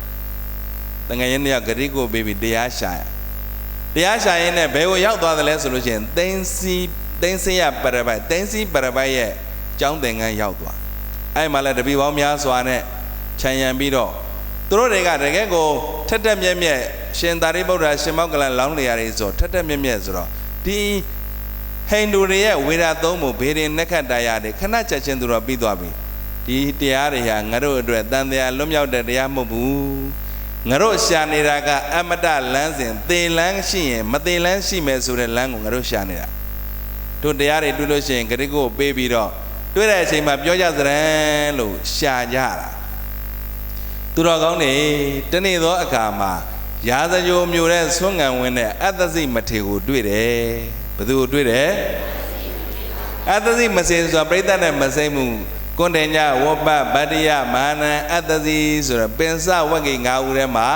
တကယ်ချင်းတယောက်ဂရိကိုပေးပြီးတရားရှာရင်လည်းဘယ်ကိုရောက်သွားသလဲဆိုလို့ရှိရင်သိန်းစီရပရပိုက်သိန်းစီပရပိုက်ရဲ့ကျောင်းသင်ခန်းရောက်သွားအဲ့မှာလည်းတပည့်ပေါင်းများစွာနဲ့ခြံရံပြီးတော့သူတို့တွေကတကယ်ကိုထက်တက်မြက်မြက်ရှင်သာရိပုတ္တရာရှင်မောက္ကလန်လောင်းလျာတွေဆိုထက်တက်မြက်မြက်ဆိုတော့ဒီဟိန္ဒူတွေရဲ့ဝေဒသုံးဖို့ဘေရင်နက္ခတ္တရာတွေခဏချက်ချင်းသူတို့ပြီးသွားပြီဒီတရားတွေဟာငါတို့အတွက်တန်တရားလွတ်မြောက်တဲ့တရားမဟုတ်ဘူးငါတို့ရှာနေတာကအမတလမ်းစဉ်သေလန်းရှိရင်မသေလန်းရှိမယ်ဆိုတဲ့လမ်းကိုငါတို့ရှာနေတာတို့တရားတွေတွေ့လို့ရှိရင်ဂရိကိုပေးပြီးတော့တွေ့တဲ့အချိန်မှာပြောကြစရန်လို့ရှာကြတာသူတော်ကောင်းတွေတနေ့သောအခါမှာရာဇဂိုမျိုးတဲ့ဆွမ်းငံဝင်တဲ့အတ္တစိမထေကိုတွေ့တယ်ဘယ်သူကိုတွေ့တယ်အတ္တစိမစေဆိုတာပြိဿနဲ့မစိမ့်မှုကွန်တေညဝပဗတ္တိယမာနအတ္တစိဆိုတော့ပင်စဝဂ္ဂိ9ဦးထဲမှာ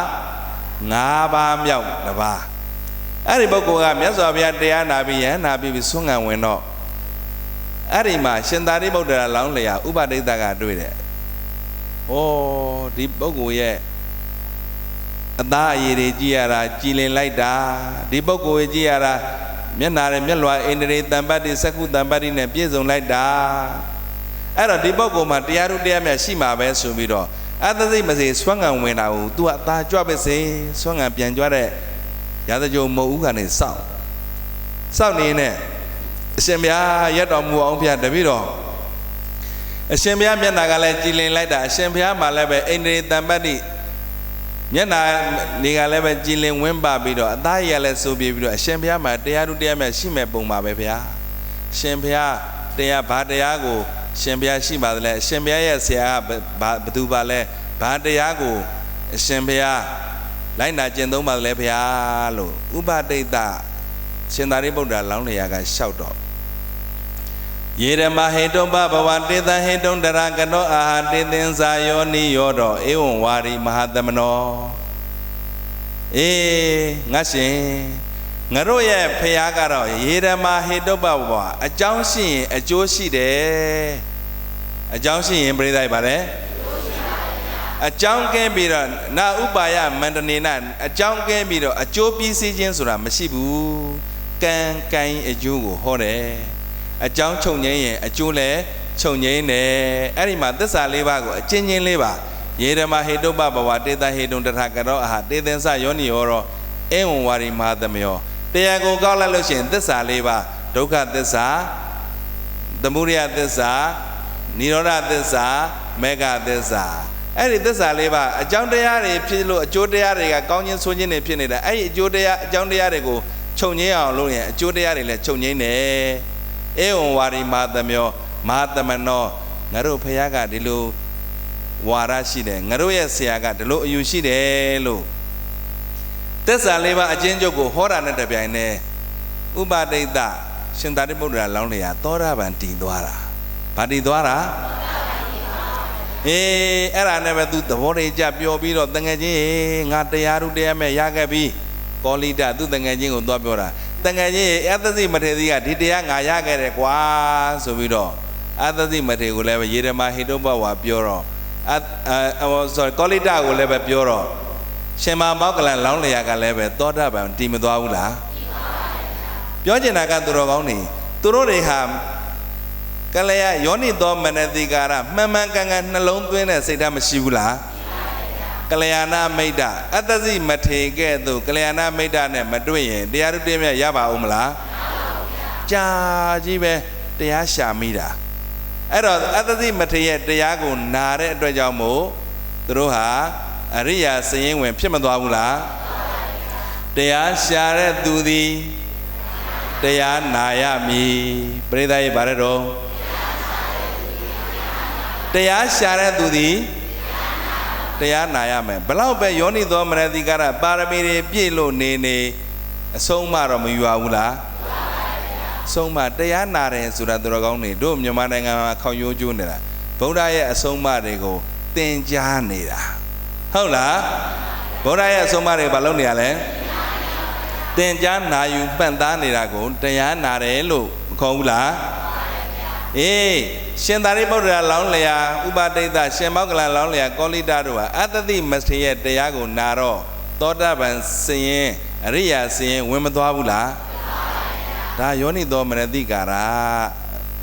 5ပါးမြောက်တစ်ပါးအဲ့ဒီပုဂ္ဂိုလ်ကမြတ်စွာဘုရားတရားနာပြီးယဟနာပြီးဆွမ်းခံဝင်တော့အဲ့ဒီမှာရှင်သာရိပုတ္တရာလောင်းလျာဥပဒိတကတွေ့တယ်ဩဒီပုဂ္ဂိုလ်ရဲ့အသားအရည်တွေကြည်ရတာကြည်လင်လိုက်တာဒီပုဂ္ဂိုလ်ကြည်ရတာမျက်နာနဲ့မျက်လွှာအိန္ဒြေတံပတ်တိစက္ခုတံပတ်တိနဲ့ပြည့်စုံလိုက်တာအဲ့တော့ဒီပုဂ္ဂိုလ်မှာတရားထုတရားမြတ်ရှိမှာပဲဆိုပြီးတော့အသသိမစေဆွမ်းခံဝင်တာကို तू အသာကြွပဲစေဆွမ်းခံပြန်ကြွတဲ့ရာဇကြုံမဟုတ်ဦးကနေစောင့်နေနဲ့အရှင်ဘုရားရက်တော်မူအောင်ဖျားတပည့်တော်အရှင်ဘုရားမျက်နာကလည်းကြည်လင်လိုက်တာအရှင်ဘုရားမှာလည်းပဲအိန္ဒြေတံပတ်တိမျက်နာနေကလည်းပဲကြည်လင်ဝင်းပါပြီးတော့အသားရည်လည်းစိုးပြေးပြီးတော့အရှင်ဘုရားမှာတရားထုတရားမြတ်ရှိမဲ့ပုံပါပဲဗျာရှင်ဘုရားတရားဘာတရားကိုရှင်ဘုရားရှိပါသလဲအရှင်ဘုရားရဲ့ဆရာကဘသူပါလဲဘာတရားကိုအရှင်ဘုရားလိုက်နာကျင့်သုံးပါသလဲဘုရားလို့ဥပဒိတရှင်သာရိပုတ္တရာလောင်းလျာကလျှောက်တော့ယေရမဟေတုပဘဝတေသဟေတုံတရကနောအာဟာတေသင်္ဇာယောနိယောတော့ဧဝံဝါရီမဟာသမနောငါရှင်ငါတို့ရဲ့ဖခင်ကတော့ယေရမဟေတုပဘဝအကြောင်းရှိရင်အကျိုးရှိတယ်အကြောင်းရှိရင်ပြိဿိုက်ပါလေအကြောင်းကင်းပြီးတော့နာဥပါယမန္တနေနအကြောင်းကင်းပြီးတော့အကျိုးပြီးစီးခြင်းဆိုတာမရှိဘူးကံကိုင်းအကျိုးကိုဟောတယ်အကြောင်းချုပ်ငိမ့်ရင်အကျိုးလည်းချုပ်ငိမ့်တယ်အဲ့ဒီမှာသစ္စာ၄ပါးကိုအချင်းချင်းလေးပါယေရမဟေတုပဘဝတေတဟေတုံတထကရောအာတေသင်္စယောနိယောရောဧဝံဝါရီမဟာသမယောတရားကိုကောက်လိုက်လို့ရှိရင်သစ္စာ၄ပါးဒုက္ခသစ္စာသမုဒယသစ္စာនិရောဓသစ္စာမေဃသစ္စာအဲ့ဒီသစ္စာ၄ပါးအကြောင်းတရားတွေဖြစ်လို့အကျိုးတရားတွေကကောင်းခြင်းဆိုးခြင်းတွေဖြစ်နေတာအဲ့ဒီအကျိုးတရားအကြောင်းတရားတွေကိုချုပ်ငြိမ်းအောင်လုပ်ရင်အကျိုးတရားတွေလည်းချုပ်ငြိမ်းတယ်ဧဝံဝါရီမဟာသမယောမဟာသမနောငါတို့ဖခင်ကဒီလိုဝါရရှိတယ်ငါတို့ရဲ့ဆရာကဒီလိုအယူရှိတယ်လို့သစ္စာ၄ပါးအချင်းချုပ်ကိုဟောတာနဲ့တပြိုင်တည်းဥပဒိတရှင်သာရိပုတ္တရာလောင်းလျာသောတာပန်တည်သွားတာဘာတည်သွားတာအဲ့ဒါနဲ့ပဲသူသဘောတည်းကြပြောပြီးတော့တငယ်ချင်းငါတရားထုတရားမဲ့ရခဲ့ပြီကောလိတသူတငယ်ချင်းကိုသွားပြောတာတငယ်ချင်းအသသိမထေရကဒီတရားငါရခဲ့တယ်ကွာဆိုပြီးတော့အသသိမထေရကိုလည်းပဲယေရမဟေတုပဝါပြောတော့ကောလိတကိုလည်းပဲပြောတော့ရှင်မမောက္ကလန်လောင်းလျာကလည်းပဲသောတာပန်တည်မသွားဘူးလားပြောချင်တာကသူတော်ကောင်းနေသူတို့တွေဟာကလျာယောနိသောမနတိကာရမှန်မှန်ကန်ကန်နှလုံးသွင်းတဲ့စိတ်ဓာတ်မရှိဘူးလားကလျာဏမိတ်တအတ္တစိမထေကဲ့သို့ကလျာဏမိတ်တနဲ့မတွေ့ရင်တရားထုတရားမြတ်ရပါဦးမလားကြာကြီးပဲတရားရှာမိတာအဲ့တော့အတ္တစိမထေရဲ့တရားကိုနာတဲ့အတွက်ကြောင့်မို့သူတို့ဟာအရိယာစရင်ဝင်ဖြစ်မသွားဘူးလားတရားရှာတဲ့သူသည်တရားနာရမည်ပရိသတ်ရဲ့ဗါရတော်တရားရှာတဲ့သူသည်တရားနာရမယ်ဘလောက်ပဲယောနိသောမနတိကာရပါရမီတွေပြည့်လို့နေအဆုံးမတော့မယူရဘူးလားအဆုံးမတရားနာတယ်ဆိုတာသူတော်ကောင်းတွေတို့မြန်မာနိုင်ငံမှာခေါင်ရိုးကျိုးနေတာဗုဒ္ဓရဲ့အဆုံးအမတွေကိုသင်ကြားနေတာဟုတ်လားဗုဒ္ဓရဲ့အဆုံးအမတွေဘာလုပ်နေရလဲသင်ကြားနာယူပန့်သားနေတာကိုတရားနာတယ်လို့မခေါ်ဘူးလားရှင်သာရိပုတ္တရာလောင်းလျာဥပဒိတရှင်မောက္ကလန်လောင်းလျာကောလိတတို့ဟာအတ္တတိမထေရရဲ့တရားကိုနာတော့သောတာပန်စရင်အရိယာစရင်ဝင်မသွားဘူးလားဒါယောနိသောမနတိကာရ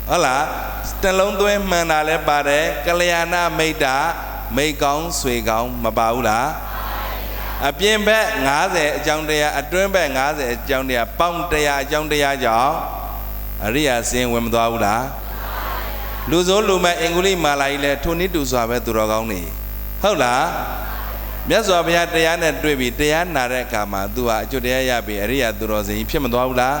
ဟုတ်လားတလုံးသွင်းမှန်တာလည်းပါတယ်ကလျာဏမိတ်တာမိတ်ကောင်းဆွေကောင်းမပါဘူးလားအပြင်ဘက်90အကြောင်းတရားအတွင်းဘက်90အကြောင်းတရားပေါင်း100အကြောင်းတရားကြောင့်အရိယာစရင်ဝင်မသွားဘူးလားလူစိုးလူမဲ့အင်္ဂုလိမာလာကြီးလဲထိုနည်းတူစွာပဲသူတော်ကောင်းနေဟုတ်လားမြတ်စွာဘုရားတရားနဲ့တွေ့ပြီးတရားနာတဲ့အခါမှာသူဟာအကျွတ်တရားရပြီးအရိယာသူတော်စင်ဖြစ်မသွားဘူးလား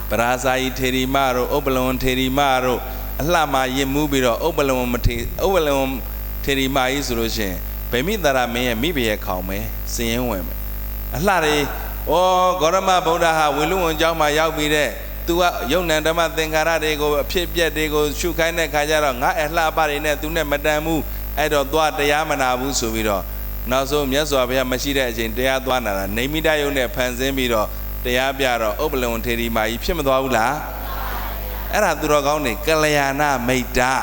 ပရာဇာယီထေရီမတို့ဥပလဝံထေရီမတို့အလှမှာရင်မှုပြီးတော့ဥပလဝံထေရီမကြီးဆိုလို့ရှိရင်ဗိမိသာရမင်းရဲ့မိဘရဲ့ခေါင်မယ်စင်ရင်ဝင်မယ်အလှတွေဂေါရမဗုဒ္ဓဟာဝေလူဝန်ကျောင်းမှာရောက်ပြီးတဲ့သူကယုံနံဓမ္မသင်္ခါရတွေကိုအဖြစ်ပြက်တွေကိုရှုခိုင်းတဲ့ခါကျတော့ငါအလှပတွေနဲ့သူနဲ့မတန်ဘူးအဲ့တော့သွားတရားမနာဘူးဆိုပြီးတော့ နောက်ဆုံးမြတ်စွာဘုရားမရှိတဲ့အချိန်တရားသွားနာတာနေမိတယုံနဲ့ဖန်ဆင်းပြီးတော့တရားပြတော့ဥပလဝံထေရီမာကြီးဖြစ်မသွားဘူးလားအဲ့ဒါသူတော်ကောင်းနေကလျာဏမိတ်တာ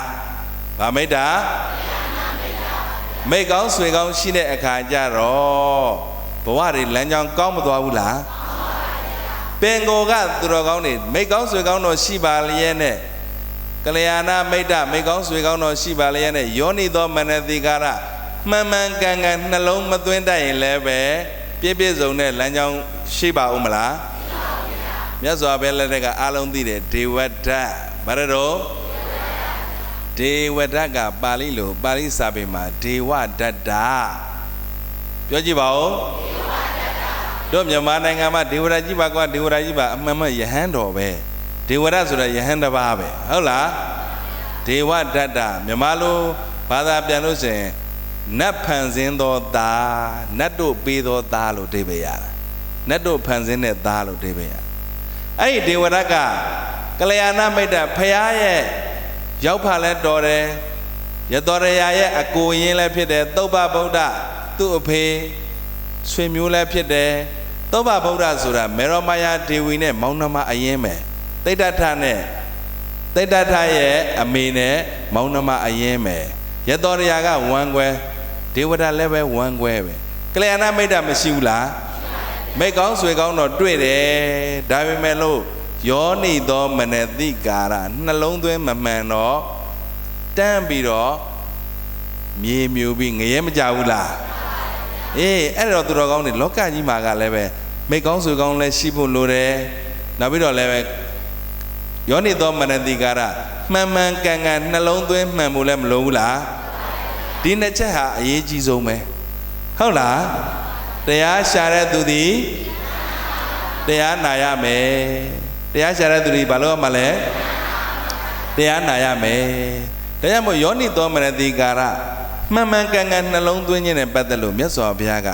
ဗာမိတ်တာမိတ်ကောင်းဆွေကောင်းရှိတဲ့အခါကျတော့ဘဝတွေလမ်းကြောင်းကောင်းမသွားဘူးလားပင်ကိုကသူတော်ကောင်းနေမိတ်ကောင်းဆွေကောင်းတော့ရှိပါလျက်နဲ့ကလျာဏမိတ်တာမိတ်ကောင်းဆွေကောင်းတော့ရှိပါလျက်နဲ့ယောနိသောမနတိကာရမှန်မှန်ကန်ကန်နှလုံးမသွင်းတတ်ရင်လည်းပဲပြည့်ပြည့်စုံတဲ့လမ်းကြောင်းရှိပါဦးမလားမြတ်စွာဘုရားလက်ထက်ကအားလုံးသိတယ်ဒေဝဒ္ဒဘာရတော့ဒေဝဒ္ဒကပါဠိလိုပါဠိစာပေမှာဒေဝဒတ္တပြောကြည့်ပါဦးတို့မြန်မာနိုင်ငံမှာဒေဝရကြီးပါကွာဒေဝရကြီးပါအမှန်မှယဟန်တော်ပဲဒေဝရဆိုတာယဟန်တစ်ပါးပဲဟုတ်လားဒေဝဒတ္တမြန်မာလိုဘာသာပြန်လို့ဆိုရင်နတ်ဖန်ဆင်းသောသားနတ်တို့ပေးသောသားလို့အဓိပ္ပာယ်ရတာနတ်တို့ဖန်ဆင်းတဲ့သားလို့အဓိပ္ပာယ်ရအဲ့ဒီဒေဝရကကလျာဏမိတ်တဖရာရဲ့ရောက်ဖလဲတော်တယ်ရတော်ရရဲ့အကိုရင်းလည်းဖြစ်တယ်သုဘဗုဒ္ဓသူ့အဖေဆွေမျိုးလည်းဖြစ်တယ်သုဘဗုဒ္ဓဆိုတာမေရောမာယာဒေဝီနဲ့မောင်နှမအရင်ပဲတိဋ္ဌထနဲ့တိဋ္ဌထရဲ့အမေနဲ့မောင်နှမအရင်ပဲရတော်ရကဝမ်းကွဲဒေဝဒလည်းပဲဝမ်းကွဲပဲကလျာဏမိတ်တမရှိဘူးလားမိတ်ကောင်းဆွေကောင်းတော့တွေ့တယ်ဒါပေမဲ့လို့ယောနိသောမနတိကာရနှလုံးသွင်းမမှန်တော့တန်းပြီးတော့မြေမြူပြီးငရဲမကြဘူးလားအေးအဲ့တော့သူတော်ကောင်းတွေလောကကြီးမှာကလည်းပဲမိတ်ကောင်းဆွေကောင်းလည်းရှိဖို့လိုတယ်နောက်ပြီးတော့လည်းပဲယောနိသောမနတိကာရမှန်မှန်ကန်ကန်နှလုံးသွင်းမှန်ဖို့လည်းမလိုဘူးလားဒီနှစ်ချက်ဟာအရေးကြီးဆုံးပဲဟုတ်လားတရားရှာတဲ့သူသည်တရားနာရမယ်တရားရှာတဲ့သူတွေဘာလို့မှလဲတရားနာရမယ်ဒါကြောင့်မို့ယောနိသောမနတိကာရမှန်မှန်ကန်ကန်နှလုံးသွင်းခြင်းနဲ့ပတ်သက်လို့မြတ်စွာဘုရားက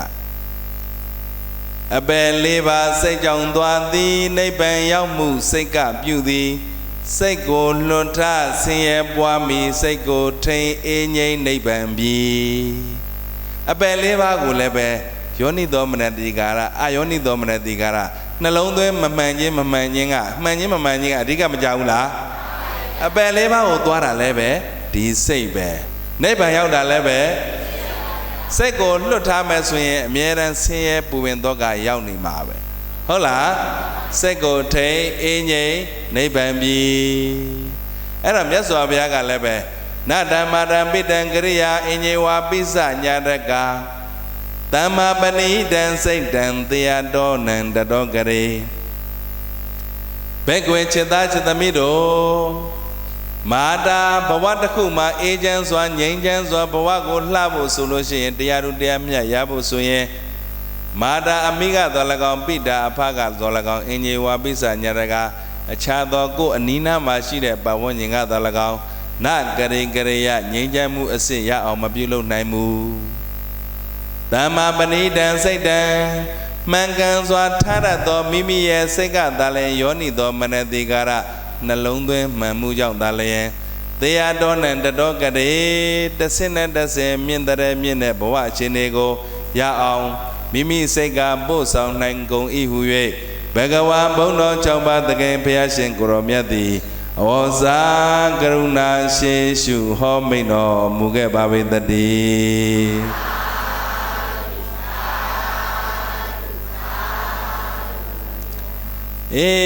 အပယ်လေးပါးစိတ်ကြောင့်သွားသည်နိဗ္ဗာန်ရောက်မှုစိတ်ကပြုသည်စိတ်ကိုလွန်ထဆင်းရဲပွားမိစိတ်ကိုထိန်အေးငြိမ်းနိဗ္ဗာန်ပြီအပယ်လေးပါးကိုလည်းပဲယောနိသောမနတိကာရအာယောနိသောမနတိကာရနှလုံးသွင်းမမှန်ခြင်းမမှန်ခြင်းကမှန်ခြင်းမမှန်ခြင်းကအဓိကမကြဘူးလားအပယ်လေးပါးကိုသွားတာလည်းပဲဒီစိတ်ပဲနိဗ္ဗာန်ရောက်တာလည်းပဲစိတ်ကိုလွတ်ထားမယ်ဆိုရင်အမြဲတမ်းဆင်းရဲပူပင်တော့ကရောက်နေမှာပဲဟုတ်လားစိတ်ကိုထိန်အေးငြိမ်းနိဗ္ဗာန်ပြီအဲ့တော့မြတ်စွာဘုရားကလည်းပဲနတ္တမတံပိတံကရိယာအင်ညေဝါပိစညာတကသမ္မာပဏိတံစိတ်တံသေယတောနံတတောကရေဘဲကွယ်จิตသားจิตမိတို့မာတာဘဝတစ်ခုမှာအေးချမ်းစွာငြိမ်းချမ်းစွာဘဝကိုလှဖို့ဆိုလို့ရှိရင်တရားတို့တရားမြတ်ရဖို့ဆိုရင်မာတာအမိကတော်၎င်းပိတာအဖကတော်၎င်းအင်ညေဝါပိစညာတကအခြားသောကိုယ်အနီးနားမှာရှိတဲ့ပတ်ဝန်းကျင်ကတော်၎င်းနကရိကရိယငြိမ်းချမ်းမှုအစစ်ရအောင်မပြုလုပ်နိုင်ဘူးသမ္မာပဏိတံစိတ်တံမှန်ကန်စွာထားရသောမိမိရဲ့စိတ်ကသာလျှင်ယောနိသောမနတိကာရနှလုံးသွင်းမှန်မှုကြောင့်သာလျှင်သေယတောနံတတောကရေတဆင့်နဲ့တဆင့်မြင့်တဲ့မြင့်တဲ့ဘဝအခြေအနေကိုရအောင်မိမိစိတ်ကပို့ဆောင်နိုင်ကုန်၏ဟု၍ဘဂဝါဘုံတော်၆ပါးသခင်ဘုရားရှင်ကိုရောမြတ်သည်ဩဇာကရုဏာရှိရှုဟောမိန်တော်မူခဲ့ပါပေတည်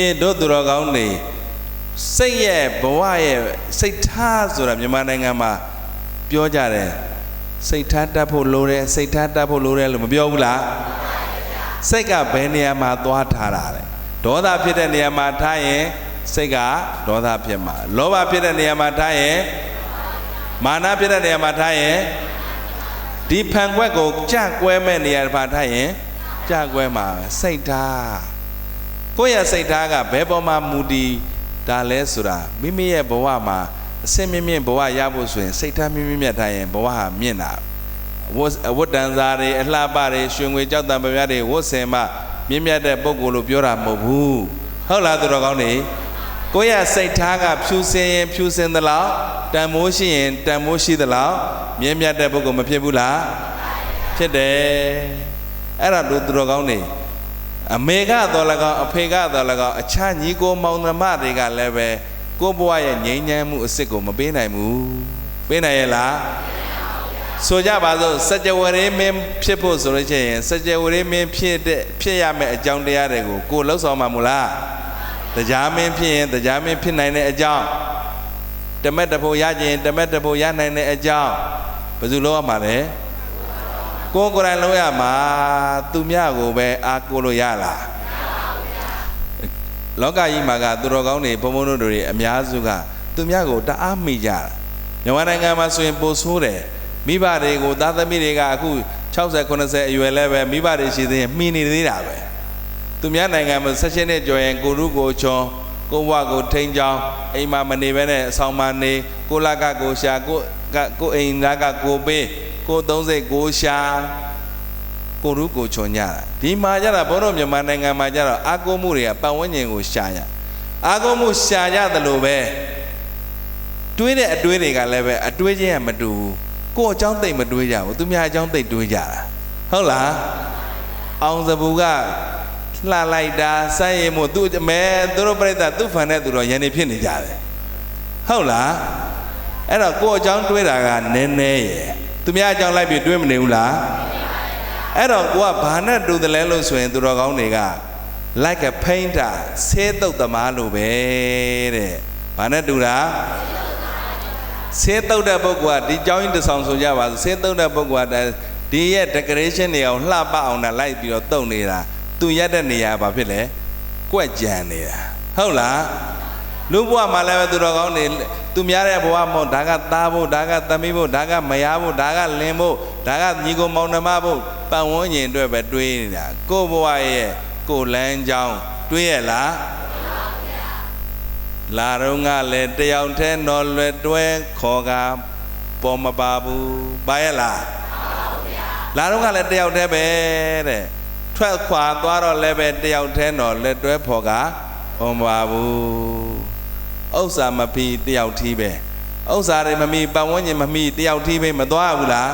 းတို့သူတော်ကောင်းတွေစိတ်ရဲ့ဘဝရဲ့စိတ်ထားဆိုတာမြန်မာနိုင်ငံမှာပြောကြတယ်စိတ်ထားတတ်ဖို့လိုတယ်စိတ်ထားတတ်ဖို့လိုတယ်လို့မပြောဘူးလားစိတ်ကဘယ်နေရာမှာသွားထားတာလဲဒေါသဖြစ်တဲ့နေရာမှာထားရင်စိတ်ကဒေါသဖြစ်မှာလောဘဖြစ်တဲ့နေရာမှာထားရင်မာနဖြစ်တဲ့နေရာမှာထားရင်ဒီဖန်ခွက်ကိုကြကွဲမဲ့နေရာမှာထားရင်ကြကွဲမှာစိတ်ထားကိုယ့်ရဲ့စိတ်ထားကဘယ်ပေါ်မှာမူတည်ဒါလဲဆိုတာမိမိရဲ့ဘဝမှာအစင်မြင့်မြင့်ဘဝရဖို့ဆိုရင်စိတ်ထားမြင့်မြတ်ထားရင်ဘဝဟာမြင့်တာဝတ်တန်စာတွေအလှပတွေရွှေငွေကြောက်တံပပြားတွေဝတ်ဆင်မှမြင့်မြတ်တဲ့ပုဂ္ဂိုလ်လို့ပြောတာမဟုတ်ဘူးဟုတ်လားသူတော်ကောင်းတွေကိုယ့်ရဲ့စိတ်ထားကဖြူစင်ရင်ဖြူစင်သလောက်တန်မိုးရှိရင်တန်မိုးရှိသလောက်မြင့်မြတ်တဲ့ပုဂ္ဂိုလ်မဖြစ်ဘူးလားဖြ ဖြစ်တယ်အဲ့ဒါတို့သူတော်ကောင်းနေအမေကတော့လည်းကောင်းအဖေကတော့လည်းကောင်းအခြားညီကိုမောင်နှမတွေကလည်းပဲကိုယ့်ဘဝရဲ့ငြိမ်းချမ်းမှုအစ်စ်ကိုမပေးနိုင်ဘူးပေးနိုင်ရဲ့လားဆိုကြပါစို့စัจ java ရေမင်းဖြစ်ဖို့ဆိုလို့ရှိရင်စัจ java ရေမင်းဖြစ်ရမယ့်အကြောင်းတရားတွေကိုကိုယ်လှုပ်ဆောင်မှာမလားတရားမင်းဖြစ်ရင်တရားမင်းဖြစ်နိုင်တဲ့အကြောင်းတမက်တဖို့ရခြင်းတမက်တဖို့ရနိုင်တဲ့အကြောင်းဘယ်သူလုပ်ရမှာလဲကိုယ်ကိုယ်တိုင်လုပ်ရမှာသူမြကိုပဲအားကိုးလို့ရလားလောကကြီးမှာကသူတော်ကောင်းတွေဘုံဘုံတို့တွေအများစုကသူမြကိုတအားမိကြတာမြန်မာနိုင်ငံမှာဆိုရင်ပိုဆိုးတယ်မိဘတွေကိုသားသမီးတွေကအခု60 90အရွယ်လဲပဲမိဘတွေရှိသေးရင်မှီနေသေးတာပဲသူများနိုင်ငံမှာ16နှစ်ကျော်ရင်ကိုရုကိုချွန်ကိုဘဝကိုထိန်းချောင်းအိမ်မှာမနေဘဲနဲ့အဆောင်မှာနေကိုလကကိုရှာကိုအိမ်သားကကိုပေးကို30ကိုရှာကိုရုကိုချွန်ညတာဒီမှာကြတာဘုန်းတော်မြန်မာနိုင်ငံမှာကြတော့အာကိုမှုတွေကပတ်ဝန်းကျင်ကိုရှာရအာကိုမှုရှာရတယ်လို့ပဲတွေးတဲ့အတွေးတွေကလည်းပဲအတွေးချင်းကမတူဘူးကိုယ့်အကြောင်းသိမ့်မတွေးကြဘူးသူများအကြောင်းသိမ့်တွေးကြတာဟုတ်လားအောင်စပူကလှလိုက်တာစိုက်ရမို့သူအမဲသူတို့ပြိတ္တာသူ့ဖန်တဲ့သူတော့ယန္တိဖြစ်နေကြတယ်ဟုတ်လားအဲ့တော့ကိုယ့်အကြောင်းတွေးတာကနည်းနည်းရယ်သူများအကြောင်းလိုက်ပြီးတွေးမနေဘူးလားအဲ့တော့ကိုကဘာနဲ့တူတယ်လဲလို့ဆိုရင်သူတော်ကောင်းတွေက like a painter ဆေးတုပ်သမားလိုပဲတဲ့ဘာနဲ့တူတာဆေးတုပ်တဲ့ပုဂ္ဂိုလ်ကဒီကြောင်းကြီးတစ်ဆောင်ဆိုကြပါစို့ဆေးတုပ်တဲ့ပုဂ္ဂိုလ်ကဒီရဲ့ decoration တွေအောင်လှပအောင်နဲ့လိုက်ပြီးတော့တုပ်နေတာသူရက်တဲ့နေရာဘာဖြစ်လဲကွက်ကြံနေတာဟုတ်လားလူဘဝမှာလည်းပဲသူတော်ကောင်းတွေသူများတဲ့ဘဝမဟုတ်ဒါကသားဖို့ဒါကသမီးဖို့ဒါကမယားဖို့ဒါကလင်ဖို့ဒါကညီကိုမောင်နှမဖို့ပတ်ဝန်းကျင်အတွက်ပဲတွေးနေတာကိုယ့်ဘဝရဲ့ကိုယ်လမ်းကြောင်းတွေးရလားလာတော့ကလည်းတယောက်တည်းတော်လွယ်တွဲခေါ်ကပေါ်မပါဘူးပါရဲ့လားလာတော့ကလည်းတယောက်တည်းပဲတဲ့ထွက်ခွာသွားတော့လည်းပဲတယောက်တည်းတော်လက်တွဲဖော်ကပေါ်မပါဘူးဥစ္စာမဖီတယောက်ထီးပဲဥစ္စာတွေမမီပတ်ဝန်းကျင်မမီတယောက်ထီးပဲမသွားဘူးလား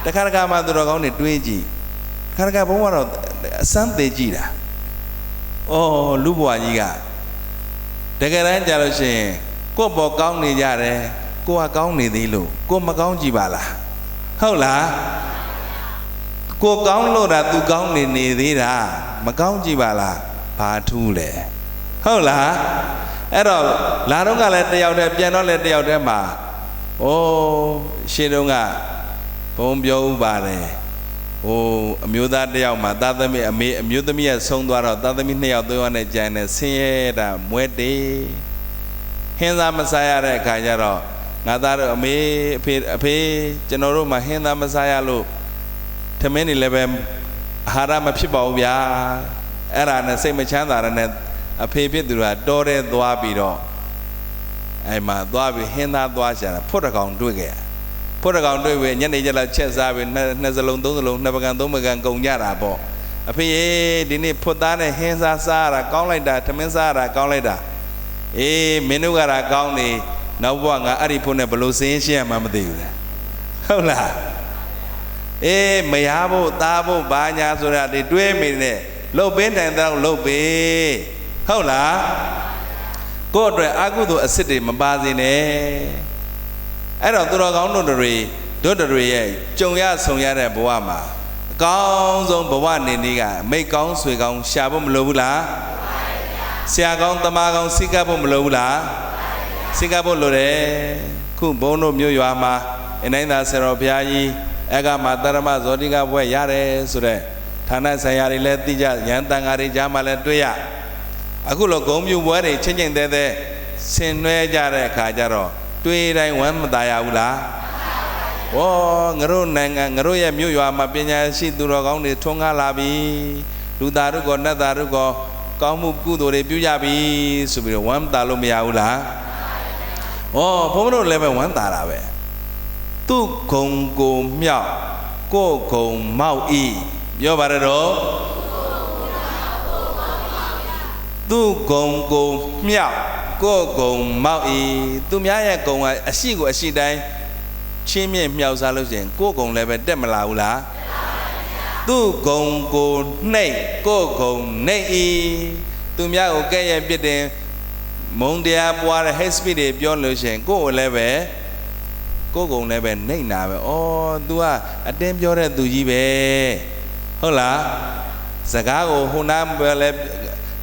တခါတခါမှသူတော်ကောင်းတွေတွေးကြည့်တခါတခါဘုံကတော့အစမ်းသေးကြည့်တာအော်လူဘွားကြီးကတကယ်တမ်းကြလို့ရှိရင်ကိုယ့်ဘောကောင်းနေကြတယ်ကိုကကောင်းနေသေးလို့ကိုမကောင်းကြည့်ပါလားဟုတ်လားကိုကောင်းလို့တာသူကောင်းနေသေးတာမကောင်းကြည့်ပါလားဘာထူးလဲဟုတ်လားအဲ့တော့လာတော့ကလည်းတယောက်တည်းပြန်တော့လည်းတယောက်တည်းမှာအိုးရှင်းတော့ကဘုံပြောဥပါတယ်ဟိုအမျိုးသားတယောက်မှာသားသမီးအမျိုးသမီးကဆုံးသွားတော့သားသမီး2ယောက်3ယောက်နဲ့ကြံနေဆင်းရဲတာမွဲတေးဟင်းသားမစားရတဲ့အခါကျတော့ငါသားတို့အဖေကျွန်တော်တို့မှဟင်းသားမစားရလို့ထမင်းနေလည်းပဲအာဟာရမဖြစ်ပါဘူးဗျာအဲ့ဒါနဲ့စိတ်မချမ်းသာရတဲ့အဖေဖြစ်သူကတောထဲသွားပြီးတော့အဲ့မှာသွားပြီးဟင်းသားသွားရှာတာဖွတ်တကောင်တွေ့ခဲ့ဖွတ်တကောင်တွေ့ပြီးညနေကျလောက်ချက်စားပြီးနှစ်စလုံးသုံးစလုံးနှစ်ပကံသုံးပကံကုန်ကြတာပေါ့အဖေရေဒီနေ့ဖွတ်သားနဲ့ဟင်းစားစားရတာကောင်းလိုက်တာထမင်းစားရတာကောင်းလိုက်တာအေးမင်းတို့ကတာကောင်းနေနောက်ဘဝငါအဲ့ဒီဖွတ်နဲ့ဘလို့စင်းရှင်းရမှမသိဘူးလားဟုတ်လားအေးမရဖို့သားဖို့ဘာညာဆိုတာတွေတွေးမိနေလှုပ်ပင်းတိုင်တော့လှုပ်ပေးဟုတ်လားကိုယ့်အတွက်အကုသိုလ်အစစ်တွေမပါစေနဲ့အဲ့တော့သူတော်ကောင်းတို့တွေရဲ့ကြုံရဆုံရတဲ့ဘဝမှာအကောင်းဆုံးဘဝနေနေကမိတ်ကောင်းဆွေကောင်းရှာဖို့မလိုဘူးလားဆရာကောင်းတမကောင်းစိတ်ကပ်ဖို့မလိုဘူးလားစိတ်ကပ်ဖို့လိုတယ်ခုဘုန်းတို့မြို့ရွာမှာအနိုင်သာဆရာတော်ဘုရားကြီးအကမှာတရမဇောတိကဘွဲ့ရတယ်ဆိုတဲ့ဌာနဆိုင်ရာတွေလည်းသိကြရန်တန်ဃာတွေကြားမှာလည်းတွေ့ရအခုလိုဂုံပြူပွဲတွေချင်းချင်းသေးသေးဆင်နွှဲကြတဲ့အခါကျတော့တွေးတိုင်းဝမ်းမသာရဘူးလားဩငါတို့နိုင်ငံငါတို့ရဲ့မြို့ရွာမှာပညာရှိသူတော်ကောင်းတွေထွန်းကားလာပြီလူသားတို့ကနတ်သားတို့ကကောင်းမှုကုသိုလ်တွေပြုကြပြီဆိုပြီးတော့ဝမ်းသာလို့မရဘူးလားဩဘုန်းတို့လည်းပဲဝမ်းသာတာပဲသူ့ဂုံကိုမြောက်ကိုယ်ဂုံမောက်ဤပြောပါရတော့သူ့ဂုံကိုမြောက်ကိုယ်ဂုံမောက်ဤသူများရဲ့ဂုံကအရှိကိုအရှိတိုင်း ချင်းမြင့်မြောက်စားလို့ရှိရင်ကိုယ်ကုံလည်းပဲတက်မလာဘူးလားသူ့ကုံကိုနှိပ်ကိုယ်ကုံနှိပ်ဤသူများကိုကဲ့ရဲ့ပြစ်တင်မုံတရားပွားတဲ့ hate speech တွေပြောလို့ရှိရင်ကိုယ်ကိုလည်းပဲကိုယ်ကုံလည်းပဲနှိပ်နာပဲဩ तू ကအတင်းပြောတဲ့သူကြီးပဲဟုတ်လားစကားကိုဟိုနာပဲလဲ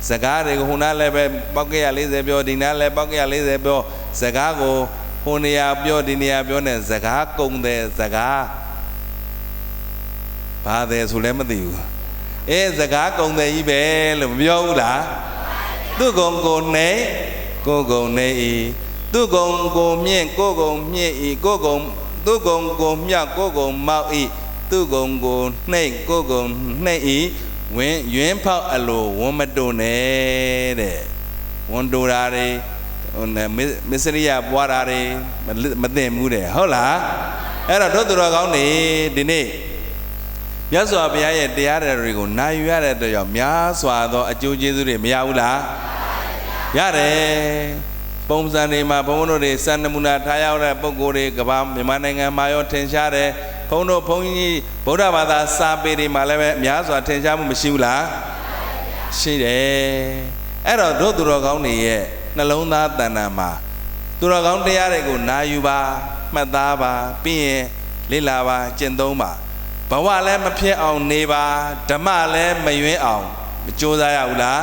စကားတွေကိုဟိုနာလည်းပဲပေါက်က140ပြောဒီနာလည်းပေါက်က140ပြောစကားကိုဟိုနေရာပြောဒီနေရာပြောနေစကားကုံတဲ့စကားဘာတယ်ဆိုလည်းမသိဘူးအေးစကားကုံတဲ့ကြီးပဲလို့မပြောဘူးလားသူ့ကုံကိုနှိပ်ကိုယ်ကုံနှိပ်ဤသူ့ကုံကိုမြင့်ကိုယ်ကုံမြင့်ဤကိုယ်ကုံသူ့ကုံကိုမြောက်ကိုယ်ကုံမောက်ဤသူ့ကုံကိုနှိပ်ကိုယ်ကုံနှိပ်ဤဝင်းယွင်းဖောက်အလိုဝန်းမတုံနဲ့တဲ့ဝန်တူတာတွေမစ္စရိယပွားတာတွေမသိဘူးတဲ့ဟုတ်လားအဲ့တော့တို့သူတော်ကောင်းတွေဒီနေ့မြတ်စွာဘုရားရဲ့တရားတော်တွေကိုနာယူရတဲ့အတွက်ကြောင့်များစွာသောအကျိုးကျေးဇူးတွေမရဘူးလားရတယ်ပုံစံတွေမှာဘုန်းတို့တွေစံနမူနာထားရောက်တဲ့ပုဂ္ဂိုလ်တွေကမ္ဘာမြန်မာနိုင်ငံမှာရောထင်ရှားတယ်ဘုန်းတို့ဘုန်းကြီးဗုဒ္ဓဘာသာစာပေတွေမှာလည်းပဲအများစွာထင်ရှားမှုမရှိဘူးလားရှိတယ်အဲ့တော့တို့သူတော်ကောင်းတွေရဲ့နှလုံးသားတဏ္ဍာမှာသူတော်ကောင်းတရားတွေကိုနာယူပါမှတ်သားပါပြီးရင်လေ့လာပါကျင့်သုံးပါဘဝလည်းမဖြစ်အောင်နေပါဓမ္မလည်းမယွင်းအောင်မကြိုးစားရဘူးလား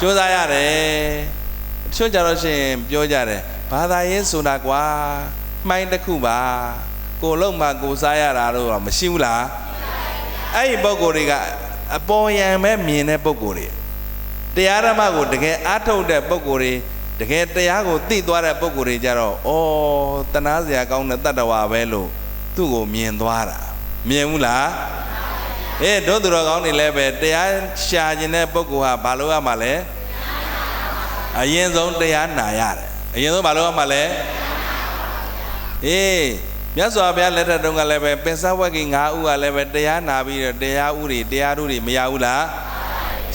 ကြိုးစားရတယ်တချို့ကြတော့ရှင်ပြောကြတယ်ဘာသာရေးဆိုတာကွာမှိုင်းတစ်ခုပါကိုလုံးမှကိုစားရတာတော့မရှိဘူးလားအဲ့ဒီပုဂ္ဂိုလ်တွေကအပေါ်ယံပဲမြင်တဲ့ပုဂ္ဂိုလ်တွေတရားဓမ္မကိုတကယ်အားထုတ်တဲ့ပုဂ္ဂိုလ်တွေတကယ်တရားကိုသိသွားတဲ့ပုဂ္ဂိုလ်တွေကြတော့ဩတနာစရာကောင်းတဲ့တတ္တဝါပဲလို့သူ့ကိုမြင်သွားတာမြင်ဘူးလားတို့သူတော်ကောင်းတွေလည်းပဲတရားရှာခြင်းတဲ့ပုဂ္ဂိုလ်ဟာဘာလို့ရမှာလဲအရင်ဆုံးတရားနာရတယ်အရင်ဆုံးဘာလို့ရမှာလဲမြတ်စွာဘုရားလက်ထက်တုန်းကလည်းပဲပင်စဝက်ကြီး9ဦးကလည်းပဲတရားနာပြီးတော့တရားဥတွေတရားဓုတွေမရဘူးလား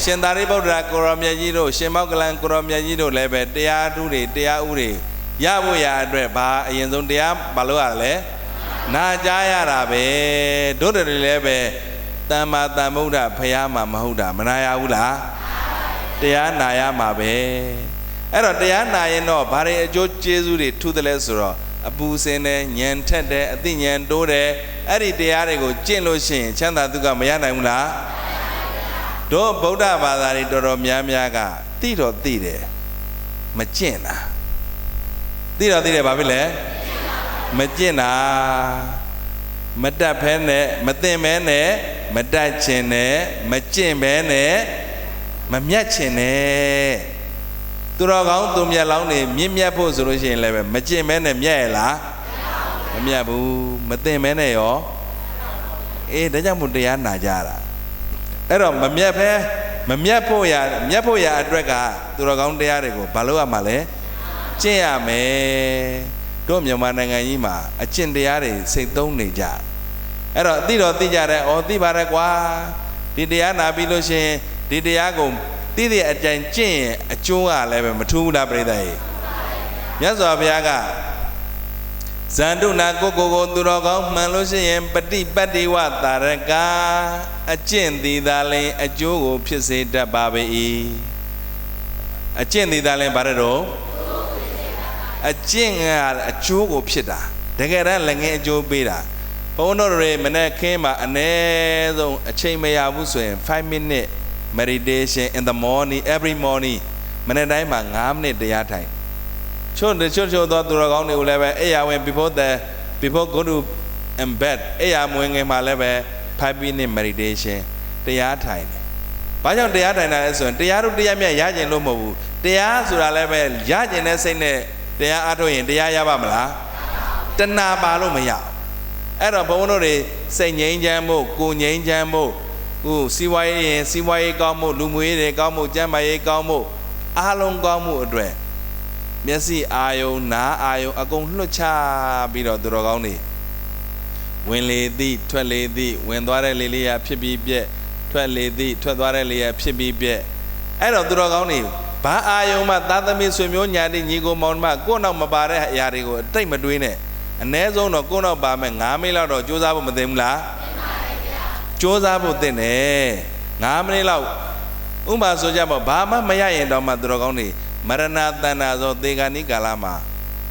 ရှင်သာရိပုတ္တရာကိုရောမြတ်ကြီးတို့ရှင်မောက္ကလန်ကိုရောမြတ်ကြီးတို့လည်းပဲတရားဓုတွေတရားဥတွေရဖို့ရအတွက်ဘာအရင်ဆုံးတရားဘာလို့ရလဲနာကြားရတာပဲတို့တွေလည်းပဲတမ္မာတမ္ဗုဒ္ဓဖရာမှာမဟုတ်တာမနာရဘူးလားတရားနာရမှာပဲအဲ့တော့တရားနာရင်တော့ဘာတွေအကျိုးကျေးဇူးတွေထူးတယ်လဲဆိုတော့အပူစင်တယ်ဉာဏ်ထက်တယ်အသိဉာဏ်တိုးတယ်အဲ့ဒီတရားတွေကိုကျင့်လို့ရှိရင်ချမ်းသာဒုက္ခမရနိုင်ဘူးလားတို့ဗုဒ္ဓဘာသာတွေတော်တော်များများကသိတော့သိတယ်မကျင့်တာသိတော့သိတယ်ဘာဖြစ်လဲမကျင့်တာမတတ်ဖဲနဲ့မသိမဲနဲ့မတတ်ခြင်းနဲ့မကျင့်ပဲနဲ့မမြတ်ခြင်းနဲ့သူတော်ကောင်းသူမြတ်လောင်းတွေမြင့်မြတ်ဖို့ဆိုလို့ရှိရင်လည်းပဲမကျင့်မဲနဲ့မြတ်ရလားမမြတ်ဘူးမသိမဲနဲ့ရောဒါကြောင့်မို့တရားနာကြတာအဲ့တော့မမြတ်ပဲမမြတ်ဖို့ရမြတ်ဖို့ရအတွက်ကသူတော်ကောင်းတရားတွေကိုဘာလို့ရမှာလဲကျင့်ရမယ်တို့မြန်မာနိုင်ငံကြီးမှာအကျင့်တရားတွေစိတ်သုံးနေကြအဲ့တော့သိတော့သိကြတယ်သိပါရဲ့ကွာဒီတရားနာပြီးလို့ရှိရင်ဒီတရားကိုသိတဲ့အကြိမ်ကျင့်ရင်အကျိုးကလည်းပဲမထူးဘူးလားပြိဿကြီးမြတ်စွာဘုရားကဇန္တုနာကိုသူတော်ကောင်းမှန်လို့ရှိရင်ပฏิပတ်တိဝတာရကအကျင့်သည်သာလင်အကျိုးကိုဖြစ်စေတတ်ပါပေ၏အကျင့်သည်သာလင်ဘာလဲတော့အကျင့်ကအကျိုးကိုဖြစ်တာတကယ်တမ်းလည်းငယ်အကျိုးပေးတာဘုန်းတော်တွေမနေ့ခင်းမှာအနည်းဆုံးအချိန်မရဘူးဆိုရင်5 minute meditation in the morning every morning မနေ့တိုင်းမှာ5 minute တရားထိုင်ချို့သောသူတော်ကောင်းတွေကိုလည်းပဲအဲ့ရဝင် before go to bed အဲ့ရမဝင်ခင်မှာလည်းပဲ5 minute meditation တရားထိုင်တယ်ဘာကြောင့်တရားထိုင်တာလဲဆိုရင်တရားတို့တရားမြတ်ရကျင်လို့မဟုတ်ဘူးတရားဆိုတာလည်းပဲရကျင်တဲ့စိတ်နဲ့တရားအားထုတ်ရင်တရားရပါမလားတဏှာပါလို့မရအဲ့တော့ဘုန်းတော်တွေစိတ်ငြိမ်းချမ်းဖို့ကိုယ်ငြိမ်းချမ်းဖို့စီးပွားရေးရင်စီးပွားရေးကောင်းဖို့လူမှုရေးတွေကောင်းဖို့ကျန်းမာရေးကောင်းဖို့အားလုံးကောင်းမှုအတွက်မျက်စိအာယုံနားအာယုံအကုန်လွှတ်ချပြီးတော့သူတော်ကောင်းတွေဝင်လေသည်ထွက်လေသည်ဝင်သွားတဲ့လေလေးရဖြစ်ပြီးပြက်ထွက်လေသည်ထွက်သွားတဲ့လေရဖြစ်ပြီးပြက်အဲ့တော့သူတော်ကောင်းတွေဘာအာယုံမှသာသမီဆွေမျိုးညာတိညီကိုမောင်မကိုယ့်နောက်မပါတဲ့အရာတွေကိုအတိတ်မတွေးနဲ့ အ ਨੇ ဆုံးတော့ကိုတော့ပါမယ်9မိနစ်လောက်တော့ကြိုးစားဖို့မသိဘူးလားကြိုးစားဖို့သိနေ9မိနစ်လောက်ဥပမာဆိုကြပါဘာမှမရရင်တော့မှသူတော်ကောင်းနေမရဏတဏ္ဍာဆိုသေဂာနိကာလမှာ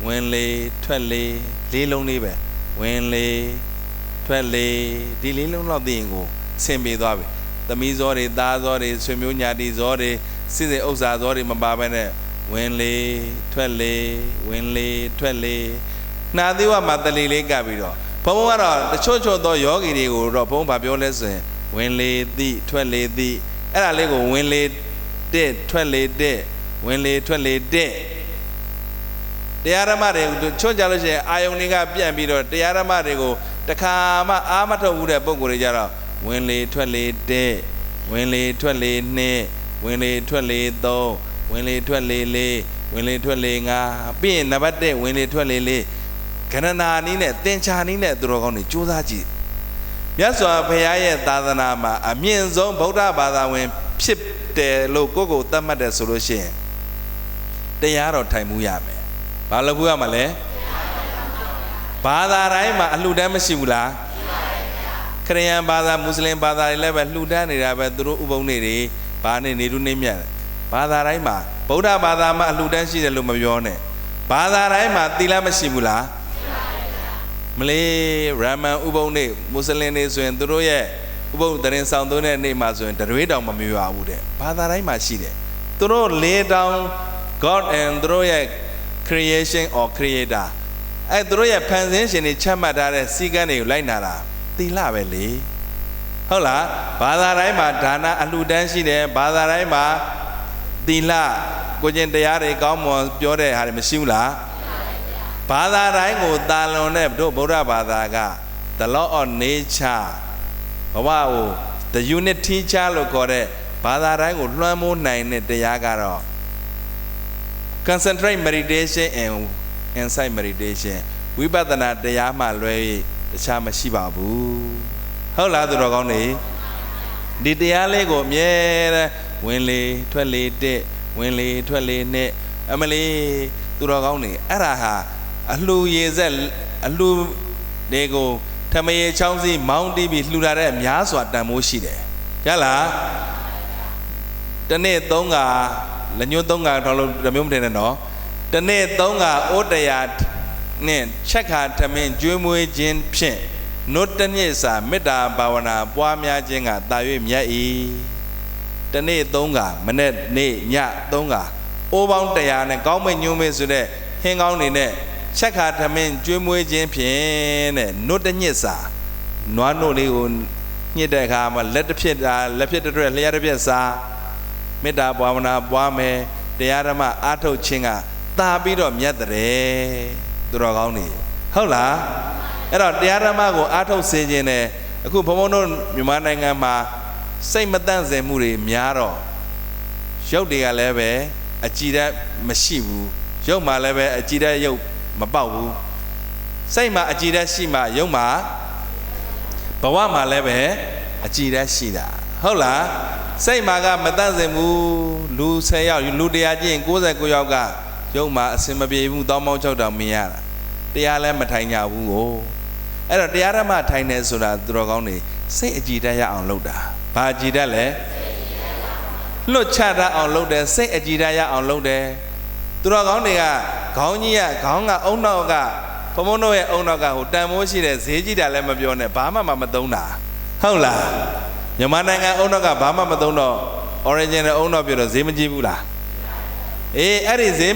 ဝင်လေထွက်လေလေးလုံးလေးပဲဝင်လေထွက်လေဒီလေးလုံးလောက်သိရင်ကိုဆင်ပြေသွားပြီသမီးဇောတွေသားဇောတွေဆွေမျိုးညာတိဇောတွေစစ်စစ်ဥစ္စာဇောတွေမပါဘဲနဲ့ဝင်လေထွက်လေဝင်လေထွက်လေနှာသီးဝမှာတလီလေးကပ်ပြီးတော့ဘုံကတော့တချို့သောယောဂီတွေကိုတော့ဘုံဘာပြောလဲဆိုရင်ဝင်လေသည်ထွက်လေသည်အဲ့ဒါလေးကိုဝင်လေတဲ့ထွက်လေတဲ့ဝင်လေထွက်လေတဲ့တရားဓမ္မတွေချွတ်ကြလို့ရှိရင်အာယုန်တွေကပြန့်ပြီးတော့တရားဓမ္မတွေကိုတခါမှအာမထုတ်ဘူးတဲ့ပုံကိုယ်တွေကြတော့ဝင်လေထွက်လေတဲ့ဝင်လေထွက်လေနှစ်ဝင်လေထွက်လေသုံးဝင်လေထွက်လေလေးဝင်လေထွက်လေငါပြီးရင်နံပါတ်1ဝင်လေထွက်လေလေးကဏနာနည်းနဲ့သင်္ချာနည်းနဲ့သူတော်ကောင်းတွေကြိုးစားကြည့်မြတ်စွာဘုရားရဲ့သာသနာမှာအမြင့်ဆုံးဗုဒ္ဓဘာသာဝင်ဖြစ်တယ်လို့ကိုယ့်ကိုယ်သတ်မှတ်တယ်ဆိုလို့ရှိရင်တရားတော်ထိုင်မှုရမယ်။ဘာလို့พูดရမှာလဲ။ဘာသာတိုင်းမှာအလှူဒန်းမရှိဘူးလား။ခရစ်ယာန်ဘာသာမွတ်စလင်ဘာသာတွေလည်းပဲလှူဒန်းနေတာပဲသူတို့ဥပုံနေတွေဘာနဲ့နေတုနေမြတ်ဘာသာတိုင်းမှာဗုဒ္ဓဘာသာမှာအလှူဒန်းရှိတယ်လို့မပြောနဲ့။ဘာသာတိုင်းမှာသီလမရှိဘူးလား။မလေးရာမန်ဥပုံနေမွတ်စလင်တွေဆိုရင်သူတို့ရဲ့ဥပုံတရင်ဆောင်သွင်းတဲ့နေ့မှာဆိုရင်တရွေးတောင်မမြွေရဘူးတဲ့။ဘာသာတိုင်းမှာရှိတယ်။သူတို့လေးတောင်God and သူတို့ရဲ့ creation or creator အဲ့သူတို့ရဲ့ဖန်ဆင်းရှင်တွေချမှတ်ထားတဲ့စည်းကမ်းတွေကိုလိုက်နာတာသီလပဲလေဟုတ်လားဘာသာတိုင်းမှာဒါနအလှူဒန်းရှိတယ်ဘာသာတိုင်းမှာသီလကိုကျင့်တရားတွေကောင်းမွန်ပြောတဲ့ဟာတွေမရှိဘူးလားဘာသာတိုင်းကိုတာလွန်တဲ့တို့ဗုဒ္ဓဘာသာက the law of nature ဘဝကို the unit teacher လို့ခေါ်တဲ့ဘာသာတိုင်းကိုလွှမ်းမိုးနိုင်တဲ့တရားကတော့ concentrate meditation and insight meditation ဝိပဿနာတရားမှလွဲ၍တခြားမရှိပါဘူးဟုတ်လားသူတော်ကောင်းတွေဒီတရားလေးကိုအမြဲတမ်းဝင်လေထွက်လေတဲ့ဝင်လေထွက်လေနဲ့အမလေးသူတော်ကောင်းတွေအဲ့ဒါဟာအလှူရေဆက်အလှူတွေကိုထမရေချောင်းစီမောင်းတီးပြီးလှူလာတဲ့များစွာတန်မိုးရှိတယ်ရလားတနေ့3ကလက်ညှိုး3ကတော့လို့တမျိုးမတင်နဲ့နော်တနေ့3ကဩတရားနဲ့ချက်ခါထမင်းကျွေးမွေးခြင်းဖြင့်နုတ္တညစ်စာမေတ္တာဘာဝနာပွားများခြင်းကတာ၍မြတ်၏တနေ့3ကမနေ့နေ့ည3ကအိုးပေါင်းတရားနဲ့ကောင်းမွေညွှန်းမေဆိုတဲ့ဟင်းကောင်းနေနဲ့ချက်ခါထမင်းကျွေးမွေးခြင်းဖြင့်တဲ့နုတ္တညစ်စာနွားနို့လေးကိုညှစ်တဲ့အခါမှာလက်တစ်ဖြစ်တာလက်ဖြစ်တဲ့လျှက်တစ်ပြက်စာမေတ္တာဘာဝနာပွားမယ်တရားဓမ္မအားထုတ်ခြင်းကတာပြီးတော့မြတ်တဲ့သူတော်ကောင်းနေဟုတ်လားအဲ့တော့တရားဓမ္မကိုအားထုတ်စေခြင်းနဲ့အခုဘုံဘုံတို့မြန်မာနိုင်ငံမှာစိတ်မတန့်စင်မှုတွေများတော့ရုပ်တွေကလည်းပဲအကြည်ဓာတ်မရှိဘူးရုပ်မှာလည်းပဲအကြည်ဓာတ်ရုပ်မပေါက်ဘူးစိတ်မှာအကြည်ဓာတ်ရှိမှရုပ်မှာဘဝမှာလည်းပဲအကြည်ဓာတ်ရှိတာဟုတ်လားစိတ်မှာကမတန့်စင်ဘူးလူ10ယောက်လူ100ကျင့်99ယောက်ကရုပ်မှာအစင်မပြေဘူးတောင်းပေါင်း6တောင်မြင်ရတာတရားလည်းမထိုင်ကြဘူးကိုအဲ့တော့တရားဓမ္မထိုင်နေဆိုတာသူတော်ကောင်းတွေစိတ်အကြည်ဓာတ်ရအောင်လုပ်တာဘာအကြည်ဓာတ်လဲလွတ်ချတတ်အောင်လုပ်တယ်စိတ်အကြည်ဓာတ်ရအောင်လုပ်တယ်သူတော်ကောင်းတွေကခေါင်းကြီးကခေါင်းကအုံနောက်ကဘုံဘုံတို့ရဲ့အုံနောက်ကဟိုတန်မိုးရှိတဲ့ဈေးကြီးတာလည်းမပြောနဲ့ဘာမှမသုံးတာဟုတ်လားမြန်မာနိုင်ငံအုံနောက်ကဘာမှမသုံးတော့ original အုံနောက်ပြောတော့ဈေးမကြီးဘူးလားအေးအဲ့ဒီဈေး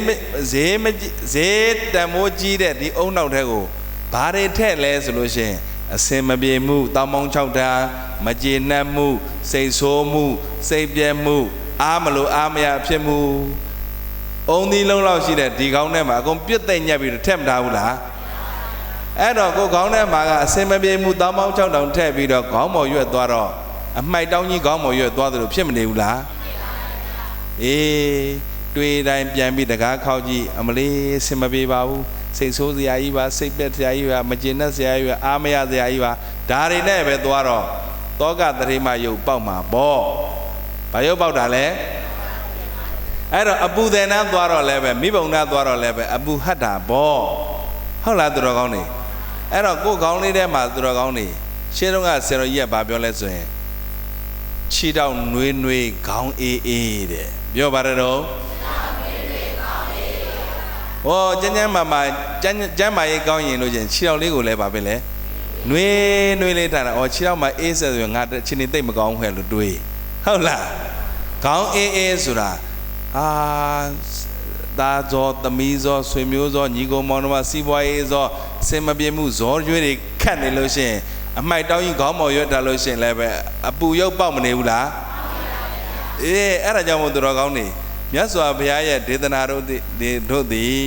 တန်မိုးကြီးတဲ့ဒီအုံနောက်ထဲကိုဘာတွေထည့်လဲဆိုလို့ရှိရင်အစင်မပြေမှုတောင်းပေါင်း6တာမကျေနပ်မှုစိတ်ဆိုးမှုစိတ်ပြဲမှုအားမလို့အားမရဖြစ်မှုအုံသီးလုံးလောက်ရှိတဲ့ဒီကောင်းထဲမှာအကုန်ပြည့်သိမ့်ညက်ပြီးတော့ထည့်မထားဘူးလားအဲ့တော့ကိုကောင်းထဲမှာကအစင်မပြေမှုတောင်းပေါင်း6တောင်ထည့်ပြီးတော့ခေါင်းပေါ်ရွက်သွားတော့အမိုက်တောင်းကြီးခေါင်းပေါ်ရွက်သွားသလိုဖြစ်မနေဘူးလားအေးတွေးတိုင်းပြန်ပြီးတကားခောက်ကြည့်အမလေးစင်မပြေပါဘူးစိတ်ဆိုးစရာကြီးပါစိတ်ပက်စရာကြီးပါမကျေနပ်စရာကြီးပါအားမရစရာကြီးပါဒါတွေနဲ့ပဲသွားတော့တောကတရေမယုတ်ပေါက်မှာပေါ့ဘာယုတ်ပေါက်တာလဲအဲ့တော့အပူသေနန်းသွားတော့လည်းပဲမိဘုံနာသွားတော့လည်းပဲအပူဟတ်တာပေါ့ဟုတ်လားသူတော်ကောင်းနေ အဲ့တော့ကိုယ်ကောင်းလေးထဲမှာသူတော်ကောင်းနေရှင်းတော့ကဆရာတော်ကြီးကဘာပြောလဲဆိုရင်ခြေတောက်နှွေးနှွေးခေါင်းအေးအေးတဲ့ပြောပါတယ်တော့ဟောကျန်းကျန်းမာကျန်းမာရေးကောင်းရင်လို့ချင်းခြေတောက်လေးကိုလည်းပါပဲလေနှွေးနှွေးလေးထားတာခြေတောက်မှာအေးဆက်ဆိုရင်ငါချင်းနေသိပ်မကောင်းခွဲလို့တွေးဟုတ်လားခေါင်းအေးအေးဆိုတာသားဇောသမီးဇောဆွေမျိုးဇောညီကောင်မောင်နှမစီးပွားရေးဇောစင်မပြေမှုဇောရွေးတွေခတ်နေလို့ရှိရင်အမိုက်တောင်းကြီးခေါင်းမော်ရွက်ထားလို့ရှိရင်လည်းပဲအပူရုပ်ပေါက်မနေဘူးလားအဲ့ဒါကြောင့်မို့သူတော်ကောင်းနေမြတ်စွာဘုရားရဲ့ဒေသနာတို့သည်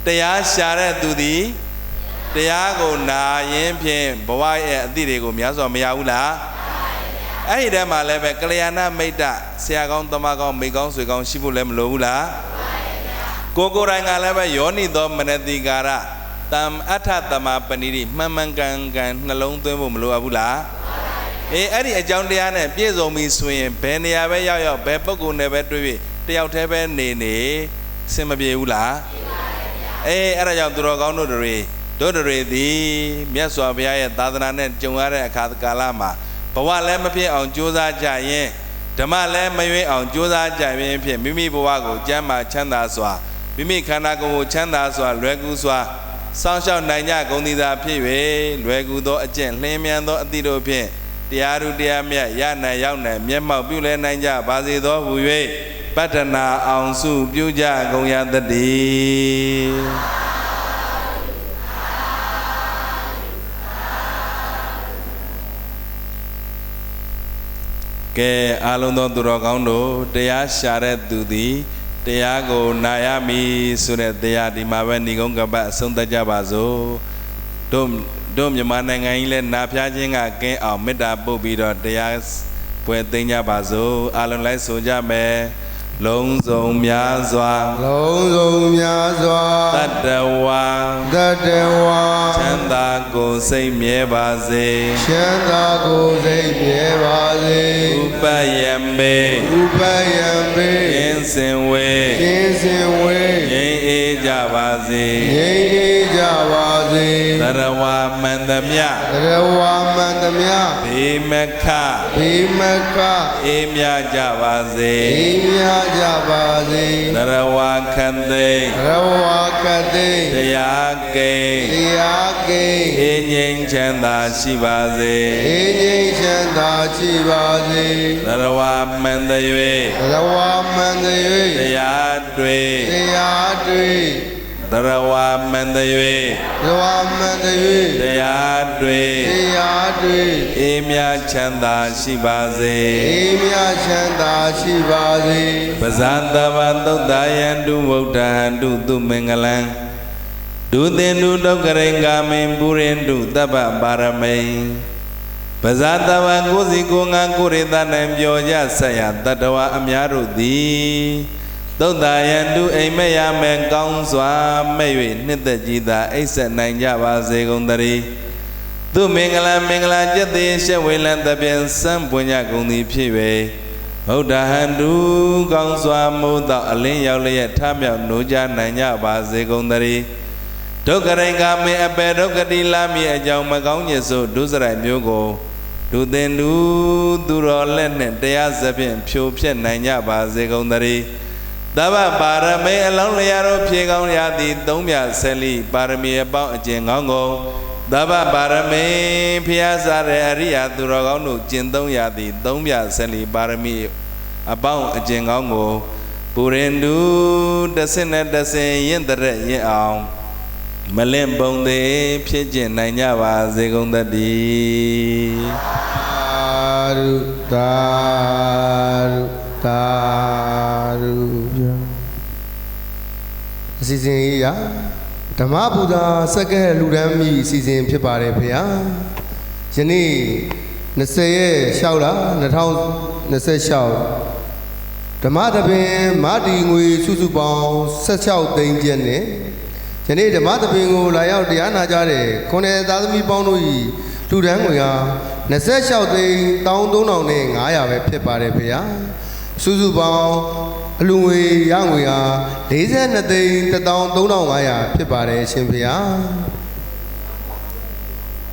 တရားရှာတဲ့သူသည်တရားကိုနာရင်ဖြင့်ဘဝရဲ့အသည့်တွေကိုမြတ်စွာမရဘူးလားအဲ့ဒီတည်းမှာလည်းပဲကလျာဏမိတ်တဆရာကောင်းသမားကောင်းမိကောင်းဆွေကောင်းရှိဖို့လည်းမလိုဘူးလားကိုယ်တိုင်ကလည်းပဲယောနိသောမနတိကာရတမ်အထတမပဏိတိမှန်မှန်ကန်ကန်နှလုံးသွင်းဖို့မလိုဘူးလားအဲ့ဒီအကြောင်းတရားနဲ့ပြည့်စုံပြီဆိုရင်ဘယ်နေရာပဲရောက်ဘယ်ပုဂ္ဂိုလ်နဲ့ပဲတွေ့ပြီးတယောက်တည်းပဲနေစင်မပြေဘူးလားအဲ့ဒါကြောင့်သူတော်ကောင်းတို့တွေသည်မြတ်စွာဘုရားရဲ့သာသနာနဲ့ကြုံရတဲ့အခါကာလမှာဘဝလည်းမဖြစ်အောင်ကြိုးစားကြရင်ဓမ္မလည်းမရွေးအောင်ကြိုးစားကြရင်ဖြင့်မိမိဘဝကိုကျမ်းမာချမ်းသာစွာမိမိခန္ဓာကိုယ်ကိုချမ်းသာစွာလွယ်ကူစွာစောင့်ရှောက်နိုင်ကြကုန်သည်သာဖြစ်၍လွယ်ကူသောအကျင့်လင်းမြန်သောအသည့်တို့ဖြင့်တရားသူတရားမြတ်ရနိုင်ရောက်နိုင်မျက်မှောက်ပြုလဲနိုင်ကြပါစေသောဟူ၍ပတ္ထနာအောင်စုပြုကြကုန်ရသတည်းကဲအားလုံးသောသူတော်ကောင်းတို့တရားရှာတဲ့သူသည်တရားကိုနာရမည်ဆိုတဲ့တရားဒီမှာပဲဏိဂုံးကပတ်အဆုံးသတ်ကြပါစို့တို့မြန်မာနိုင်ငံကြီးလဲနာဖျားခြင်းကကင်းအောင်မေတ္တာပို့ပြီးတော့တရားပွဲသိမ်းကြပါစို့အားလုံးလိုက်ဆိုကြမယ်လုံးစုံများစွာတတ္တဝါချမ်းသာကိုစိတ်မြဲပါစေဥပယံမေကင်းစင်ဝေငြိမ်းအေးကြပါစေသရဝမန္တမြဘေမခအေးမြကြပါစေသရဝခန္တိတရားကိအေးငြိမ်းချမ်းသာရှိပါစေသရဝမန္တ၍တရားတွေ့သရဝမန္တ၍တရားတွေ့အေးမြချမ်းသာရှိပါစေပဇာတဗ္ဗသုတ္တယံတုဗုဒ္ဓဟံတုသူမင်္ဂလံဒုသင်္တုဒုက္ခရိင်္ဂာမိန်ပုရိန္တုတပ္ပပါရမိန်ပဇာတဗ္ဗကိုယ်စီကိုယ်ငါကိုယ်ရတနိုင်ပြောကြဆက်ရတတ္တဝအများတို့သည်သုတ္တယံတုအိမ်မက်ရမယ်ကောင်းစွာမဲ့၍နှစ်သက်ကြည်သာအိပ်ဆက်နိုင်ကြပါစေကုန်သတည်းသူမင်္ဂလာကျက်သေးရှက်ဝေလံတပြန်စံပွင့်ကြကုန်သည်ဖြစ်၍ဗုဒ္ဓဟံတုကောင်းစွာမို့သောအလင်းရောက်လျက်ထမြောက်နိုးကြနိုင်ကြပါစေကုန်သတည်းဒုက္ခရိင်္ဂမေအပေဒုက္ခတိလာမည်အကြောင်းမကောင်းညစ်စို့ဒုစရိုက်မျိုးကိုဒုသင်သူတော်လက်နှင့်တရားစဖြင့်ဖြိုဖျက်နိုင်ကြပါစေကုန်သတည်းသဗ္ဗပါရမေအလောင်းလျာတို့ဖြေကောင်းရသည်သုံးမြဆက်လိပါရမီအပေါင်းအကျင့်ကောင်းကုန်သဗ္ဗပါရမေဖျားစားတဲ့အရိယာသူတော်ကောင်းတို့ကျင့်သုံးရသည်သုံးမြဆက်လိပါရမီအပေါင်းအကျင့်ကောင်းကိုပုရိန္တုတဆင့်နဲ့တဆင့်ရင့်တရက်ရင့်အောင်မလင့်ပုံသေးဖြစ်ကျင့်နိုင်ကြပါစေကုန်သတည်းသာဓုအစီအစဉ်ကြီးကဓမ္မပူဇာစက္ကန့်လူတန်းမိအစီအစဉ်ဖြစ်ပါတယ်ဖေဟာယနေ့20ရက်6လ2026ဓမ္မသဘင်မာတီငွေစုစုပေါင်း16သိန်းကျပ်နဲ့ယနေ့ဓမ္မသဘင်ကိုလာရောက်တရားနာကြတဲ့ခွန်တဲ့သားသမီးပေါင်းတို့၏လူတန်းငွေဟာ26သိန်း13,500ပဲဖြစ်ပါတယ်ဖေဟာစုစုပေါင်းအလူငွေရငွေဟာ42သိန်း13,500ဖြစ်ပါတယ်ရှင်ဖေဟာ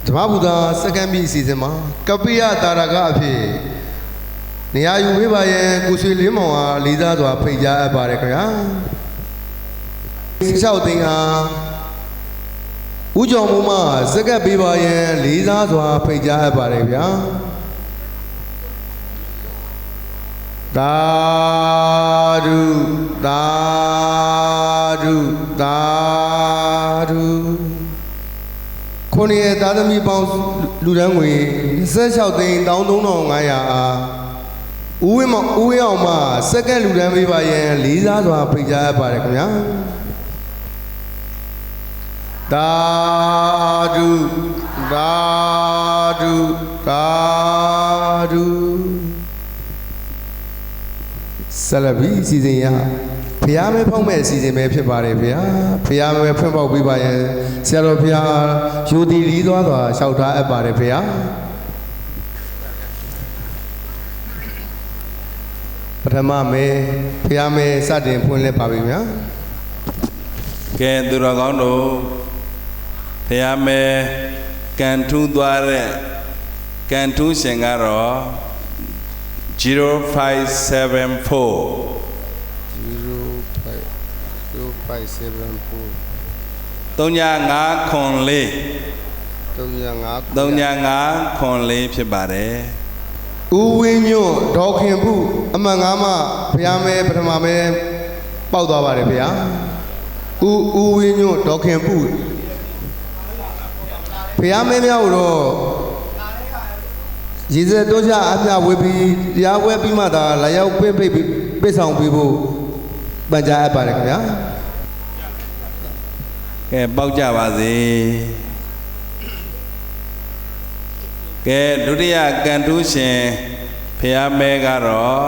ဓမ္မဗုဒ္ဓစက္ကန့်ပြည့်အစီအစဉ်မှာကပိယတာရကအဖြစ်နေရာယူပေးပါရဲ့ကိုဆွေလင်းမောင်ဟာလေးစားစွာဖိတ်ကြားအပ်ပါတယ်ခင်ဗျာ16သိန်းဟာဦးကျော်မိုးမှစက္ကပ်ပေးပါရဲ့လေးစားစွာဖိတ်ကြားအပ်ပါတယ်ဗျာသာဓုသာဓုသာဓုခုနှစ်ရဲ့သားသမီးပေါင်းလူတန်းငွေ26သိန်း13500အားဦးဝင်းအောင်မှစက္ကန့်လူတန်းပေးပါရဲ့လေးစားစွာဖိတ်ကြားအပ်ပါတယ်ခင်ဗျာသာဓုသာဓုသာဓုဆလဘီစီစဉ်ရဖျားမဲဖောက်မဲ့အစီအစဉ်ပဲဖြစ်ပါတယ်ဗျာဖျားမဲဖွင့်ပေါက်ပေးပါရဲ့ဆရာတော်ဖျားယူတီလီးသွားစွာလျှောက်ထားအပ်ပါတယ်ဗျာပထမမဲဖျားမဲစတင်ဖွင့်လဲပါပြီဗျာကဲသူတော်ကောင်းတို့ဖျားမဲကန်ထူးသွားတဲ့ကန်ထူးရှင်ကတော့0574 3504 ဖြစ်ပါတယ်ဦးဝင်းညွန့်ဒေါ်ခင်ဘူးအမှန်ငါးမှဘုရားမဲပထမမဲပေါက်သွားပါတယ်ဗျာဦးဝင်းညွန့်ဒေါ်ခင်ဘူးဘုရားမဲမြောက်တော့ရည်စက်တော့ကြအပြဝေပြီးတရားဝဲပြီးမှသာလာရောက်ပိတ်ဆောင်ပြီးဖို့ပန်ကြားအပ်ပါတယ်ခင်ဗျာကဲပေါက်ကြပါစေကဲဒုတိယကန်တူးရှင်ဖျားမဲကတော့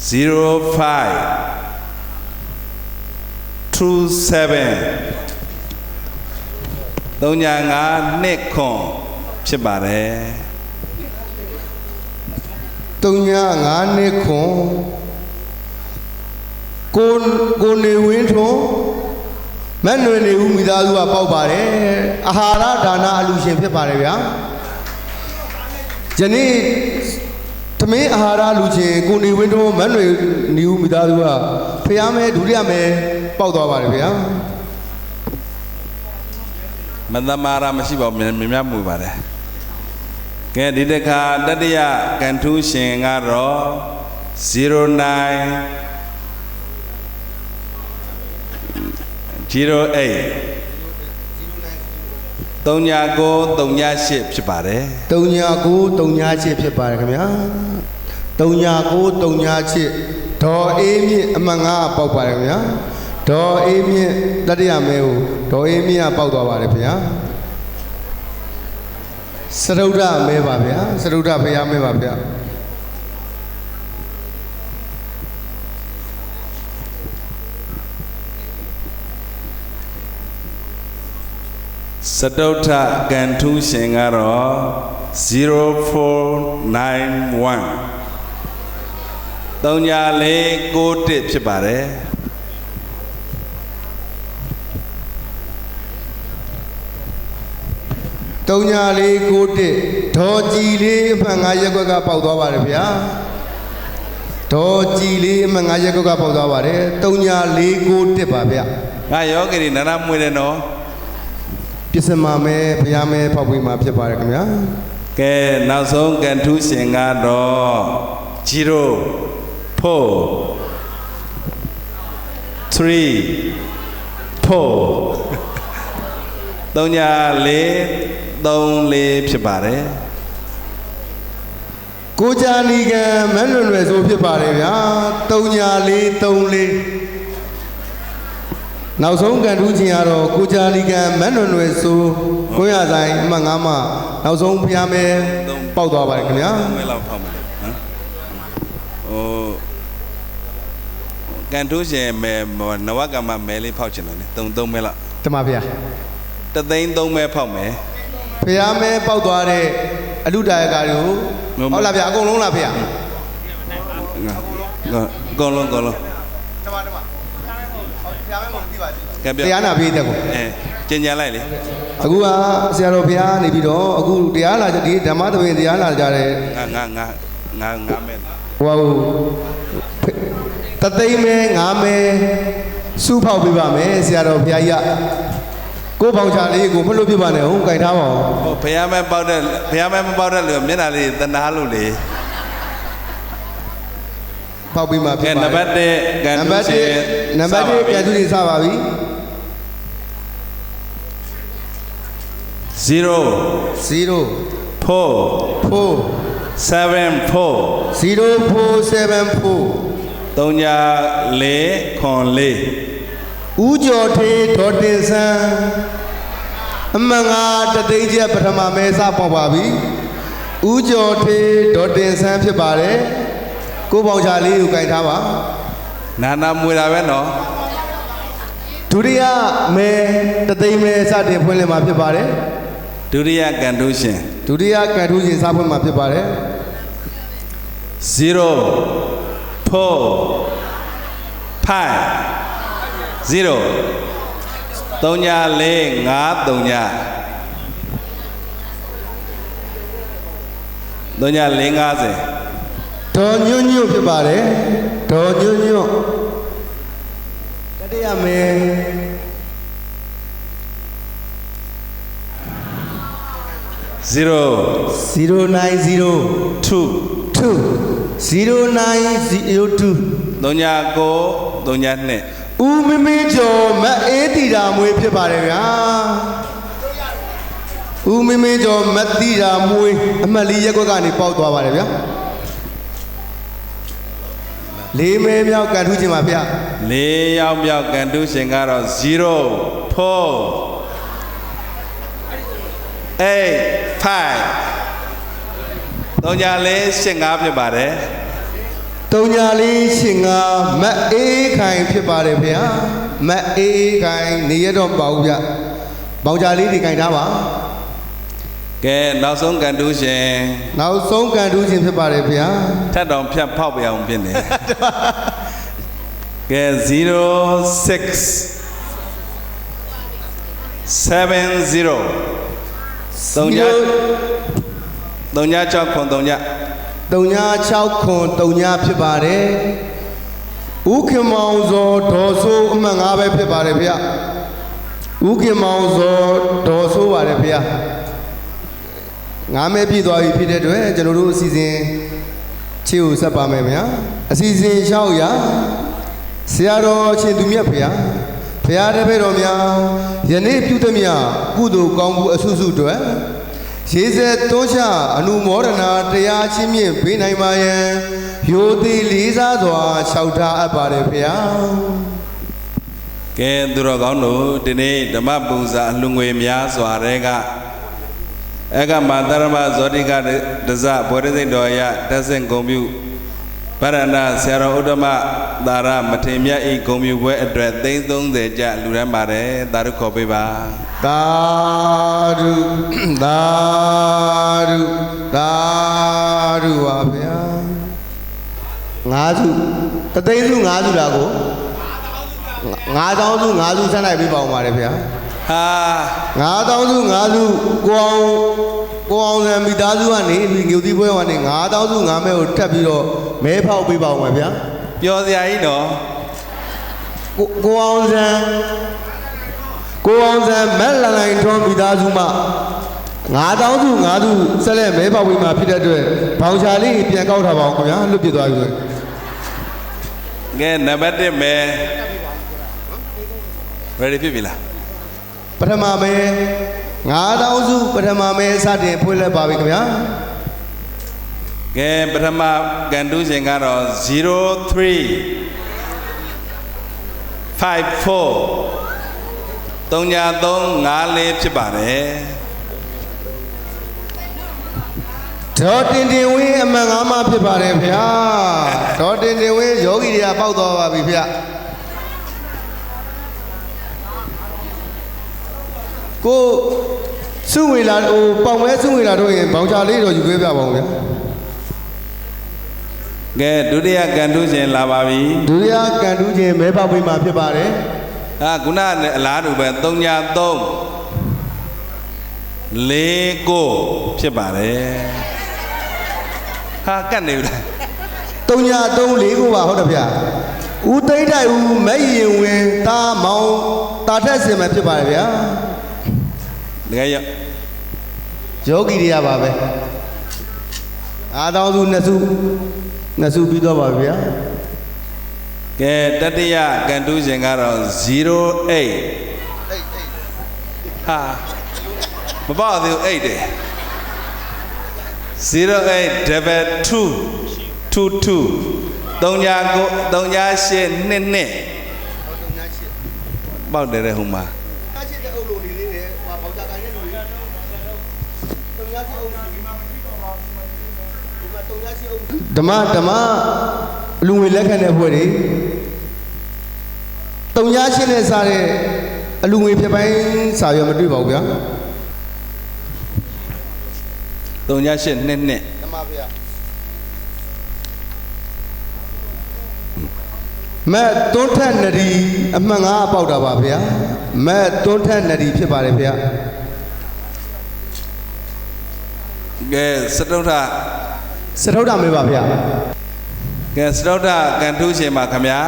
0527 35ခွန်ဖြစ်ပါတယ်35ခွန်ကိုနေဝင်းထွန်းမတ်နွယ်နေဦးမိသားစုကပေါက်ပါတယ်အာဟာရဒါနအလူရှင်ဖြစ်ပါတယ်ဗျာယနေ့သမင်းအာဟာရလူချင်းကိုနေဝင်းထွန်းမတ်နွယ်နေဦးမိသားစုကဖျားမဲဒုတိယမဲပေါက်သွားပါတယ်ဗျာမသမารမရှိပါဘူးမြတ်မှုပါတယ်ကဲဒီတခါတတိယကန်ထူးရှင်ကတော့0908 3938ဖြစ်ပါတယ်3938ဖြစ်ပါတယ်ခင်ဗျာ3938ဒေါ်အေးမြင့်အမှန်ငါပေါက်ပါတယ်ခင်ဗျာဒေါ်အေးမြင့်တတိယမဲကိုဒေါ်အေးမြင့်ကပေါက်သွားပါတယ်ခင်ဗျာစရုဒ္ဓမဲပါဗျာစရုဒ္ဓဘုရားမဲပါဗျာစတုထကန်ထူးရှင်ကတော့0491 3491ဖြစ်ပါတယ်3491ဒေါ်ကြည်လေးအမှန်5ရက်ကွက်ကပေါက်သွားပါတယ်ဗျာဒေါ်ကြည်လေးအမှန်5ရက်ကွက်ကပေါက်သွားပါတယ်3491ပါဗျာငါယောဂီနရမွေးတယ်နော်ပစ္စမမဲဘုရားမဲဖောက်ပြီးမှဖြစ်ပါတယ်ခင်ဗျာကဲနောက်ဆုံးကန်ထူးရှင်ကတော့3434ဖြစ်ပါတယ်ကိုကြာနီကံမန်းလွယ်ဆိုဖြစ်ပါတယ်ဗျာ3434နောက်ဆုံးကန်ထူးခြင်းကတော့ကိုကြာနီကံမန်းလွယ်ဆိုကိုရဆိုင်အမှတ်5မှနောက်ဆုံးဖျားမဲပေါက်သွားပါတယ်ခင်ဗျာမဲလောက်ဖောက်မယ်ဟမ်ကန်ထူးရှင်မဲနဝကမမဲလေးဖောက်ချင်တယ်လေ3မဲလောက်တမဗျာ3သိန်း3မဲဖောက်မယ်ဖျားမဲပေါက်သွားတဲ့အလူတာယကာတွေကိုဟုတ်လားဗျာအကုန်လုံးလားဗျာအကုန်လုံးတမ ကဲပြော တရားနာပေးတဲ့ကို ကျင်ညာလိုက်လေ အခုကဆရာတော်ဘုရားနေပြီးတော့အခုတရားလာဒီဓမ္မသဘင်တရားလာကြတဲ့ ငါမဲ ဟိုတသိမ်းမဲငါးမဲစုဖောက်ပေးပါမယ်ဆရာတော်ဘုရားကြီးကကိုပေါင်ချလေးကိုမလွတ်ပြပါနဲ့ဟုတ်ကြိုက်ထားပါဦး ဟိုဘုရားမဲပေါက်တဲ့ဘုရားမဲမပေါက်တဲ့လူမျက်နှာလေးတနာလို့လေ ဖောက်ပေးမှာဖြစ် နံ ပါ ပါတ်1ကန် နံပါတ်1နံပါတ်1ပြန်သူတွေစပါပြီ 0 0 4 4 7 4 0474 3ညာ4ခွန်4 ဦးကျော်ထေးဒေါ်တင်ဆန်းအမှန်ငါတသိန်းကျက်ပထမမဲစပေါက်ပါပြီဦးကျော်ထေးဒေါ်တင်ဆန်းဖြစ်ပါတယ်ကိုပေါင်ချလေးကိုကြိုက်ထားပါ နာနာမွေတာပဲနော် ဒုတိယမဲတသိန်းမဲစတင်ဖွင့်လှစ်မှာဖြစ်ပါတယ် ဒုတိယကန်တူးရှင် ဒုတိယကံထူးရှင်စဖွင့်မှာဖြစ်ပါတယ် 0 4 5 0 3ညာ4 5 3ညာ3ညာ4 50 ဒေါ်ညွန့်ညွန့်ဖြစ်ပါတယ်ဒေါ်ညွန့်ညွန့်တတိယမဲ 0 090 2 2 0902 3ညာ9 3ညာ2 ဦးမမင်းကျော်မအေးတီတာမွေးဖြစ်ပါတယ်ဗျာဦးမမင်းကျော်မတီတာမွေးအမှတ်လေးရက်ကွက်ကနေပေါက်သွားပါတယ်ဗျာလေးမဲမြောက်ကံထူးခြင်းပါဗျာ 4ရောက်မြောက်ကန်တူးရှင်ကတော့0 4 8 5 3ညာ4 8 5ဖြစ်ပါတယ် တုံညာလေးရှင်ကမအေးခိုင်ဖြစ်ပါတယ်ဗျာမအေးခိုင်နေရတော့ပေါ့ဗျာပေါင်ကြလေးတွေခိုင်ထားပါ ကဲနောက်ဆုံးကန်တူးရှင် နောက်ဆုံးကံထူးခြင်းဖြစ်ပါတယ်ဗျာ ထပ်တော်ဖြတ်ဖောက်ပြအောင်ဖြစ်နေကဲ0 6 7 0 3ညာ6ခွန်3ညာ တုံညာ6ခွန်တုံညာဖြစ်ပါတယ်ဥခင်မောင်ဇော်ဒေါ်ဆိုးအမှတ်5ပဲဖြစ်ပါတယ်ဗျာဥခင်မောင်ဇော်ဒေါ်ဆိုးပါတယ်ဗျာ5မဲပြည့်သွားပြီဖြစ်တဲ့အတွက်ကျွန်တော်တို့အစီအစဉ်ချေကိုဆက်ပါမယ်ဗျာအစီအစဉ်ရှောက်ရဆရာတော်ရှင်သူမြတ်ဗျာဘုရားတပည့်တော်များယနေ့ပြုသမျှကုသိုလ်ကောင်းမှုအဆုစုတွေရေစက်တွန်းချအနုမောဒနာတရားချင်းမြင့်ပေးနိုင်ပါယံရိုသေလေးစားစွာလျှောက်ထားအပ်ပါတယ်ဗျာ ကဲသူတော်ကောင်းတို့ဒီနေ့ဓမ္မပူဇာအလှငွေများစွာတဲ့ကအကမတရမဇောတိကဒဇဘောရစိတ်တော်ရတက်ဆင့်ဂုံပြုဗရဏဆရာတော်ဥဒ္ဓမသာရမထေမြတ်ဤဂုံပြုပွဲအတွက်330ကျလူရမ်းပါတယ်သာဓုခေါ်ပေးပါ သာဓုသာဓုသာဓုပါဗျာ5စုတသိန်းစု5စုလားကို9000စု5စုဆက်လိုက်ပြီးပါအောင်ပါတယ်ဗျာ ဟာ 9000စု5စုကိုအောင်ဆံမိသားစုကနေဒီငြိုတိပွဲကနေ9000စု5မဲကိုထပ်ပြီးတော့မဲဖောက်ပေးပါအောင်ဗျာ ပျော်စရာကြီးနော် ကိုအောင်ဆံမက်လလိုင်ထွန်းမိသားစုမှ9000စု5စုဆက်လက်မဲဖောက်ပေးမှာဖြစ်တဲ့အတွက်ဘောင်ချာလေးပြန်ကောက်ထားပါအောင်ခင်ဗျာလွတ်ပြသွားပြီ ကဲနံပါတ်1မဲ ready ဖြစ်ပြီလား ပထမမဲ9000စုပထမမဲစတင်ဖွင့်လက်ပါပြီခင်ဗျာ ကဲပထမကန်တူးရှင်ကတော့03 54 3ညာ3 54ဖြစ်ပါတယ် ဒေါ်တင်တင်ဝင်းအမှန်5မှဖြစ်ပါတယ်ဗျာဒေါ်တင်တင်ဝင်းယောဂီတွေကပေါက်သွားပါပြီဗျာကိုစုဝေလာဟိုပေါင်မဲစုဝေလာတို့ရင်ဘောင်ချလေးတော့ယူခဲ့ပြပါဦးဗျာ ကဲဒုတိယကန်တူးရှင်လာပါပြီ ဒုတိယကန်တူးခြင်းမဲပေါက်ပေးမှာဖြစ်ပါတယ် ခုနကအလားတူပဲ3ညာ3 4 9ဖြစ်ပါတယ်ဟာကတ်နေပြီ3ညာ3 4ကိုပါဟုတ်တယ်ဗျာဦးသိန်းတိုက်ဦးမဲ့ရင်ဝင်တာမောင်တာထက်စင်မှာဖြစ်ပါတယ်ဗျာတကယ်ယောဂီတွေကပါပဲအားတောင်းစုနှစ်စုပြီးတော့ပါဗျာကဲတတိယကန်တူးရှင်ကတော့08ဟာမပေါ့သေးဘူး8တယ်082222 3ညာ8နှစ်ပေါက်တယ်တဲ့ဟိုမှာဓမ္မလူငွေလက်ခံတဲ့ဖွဲ့တွေ3ညာ8နဲ့စားတဲ့အလူငွေဖြစ်ပိုင်းစာရွက်မတွေ့ပါဘူးဗျာ3ညာ8နှစ်ဓမ္မဗျာမဲ့တွန်းထက်နရီအမှန်ငါပေါက်တာပါဗျာမဲ့တွန်းထက်နရီဖြစ်ပါတယ်ဗျာကဲစတုထမေးပါဗျာကဲစတုထကန်ထူးရှင်ပါခင်ဗျာ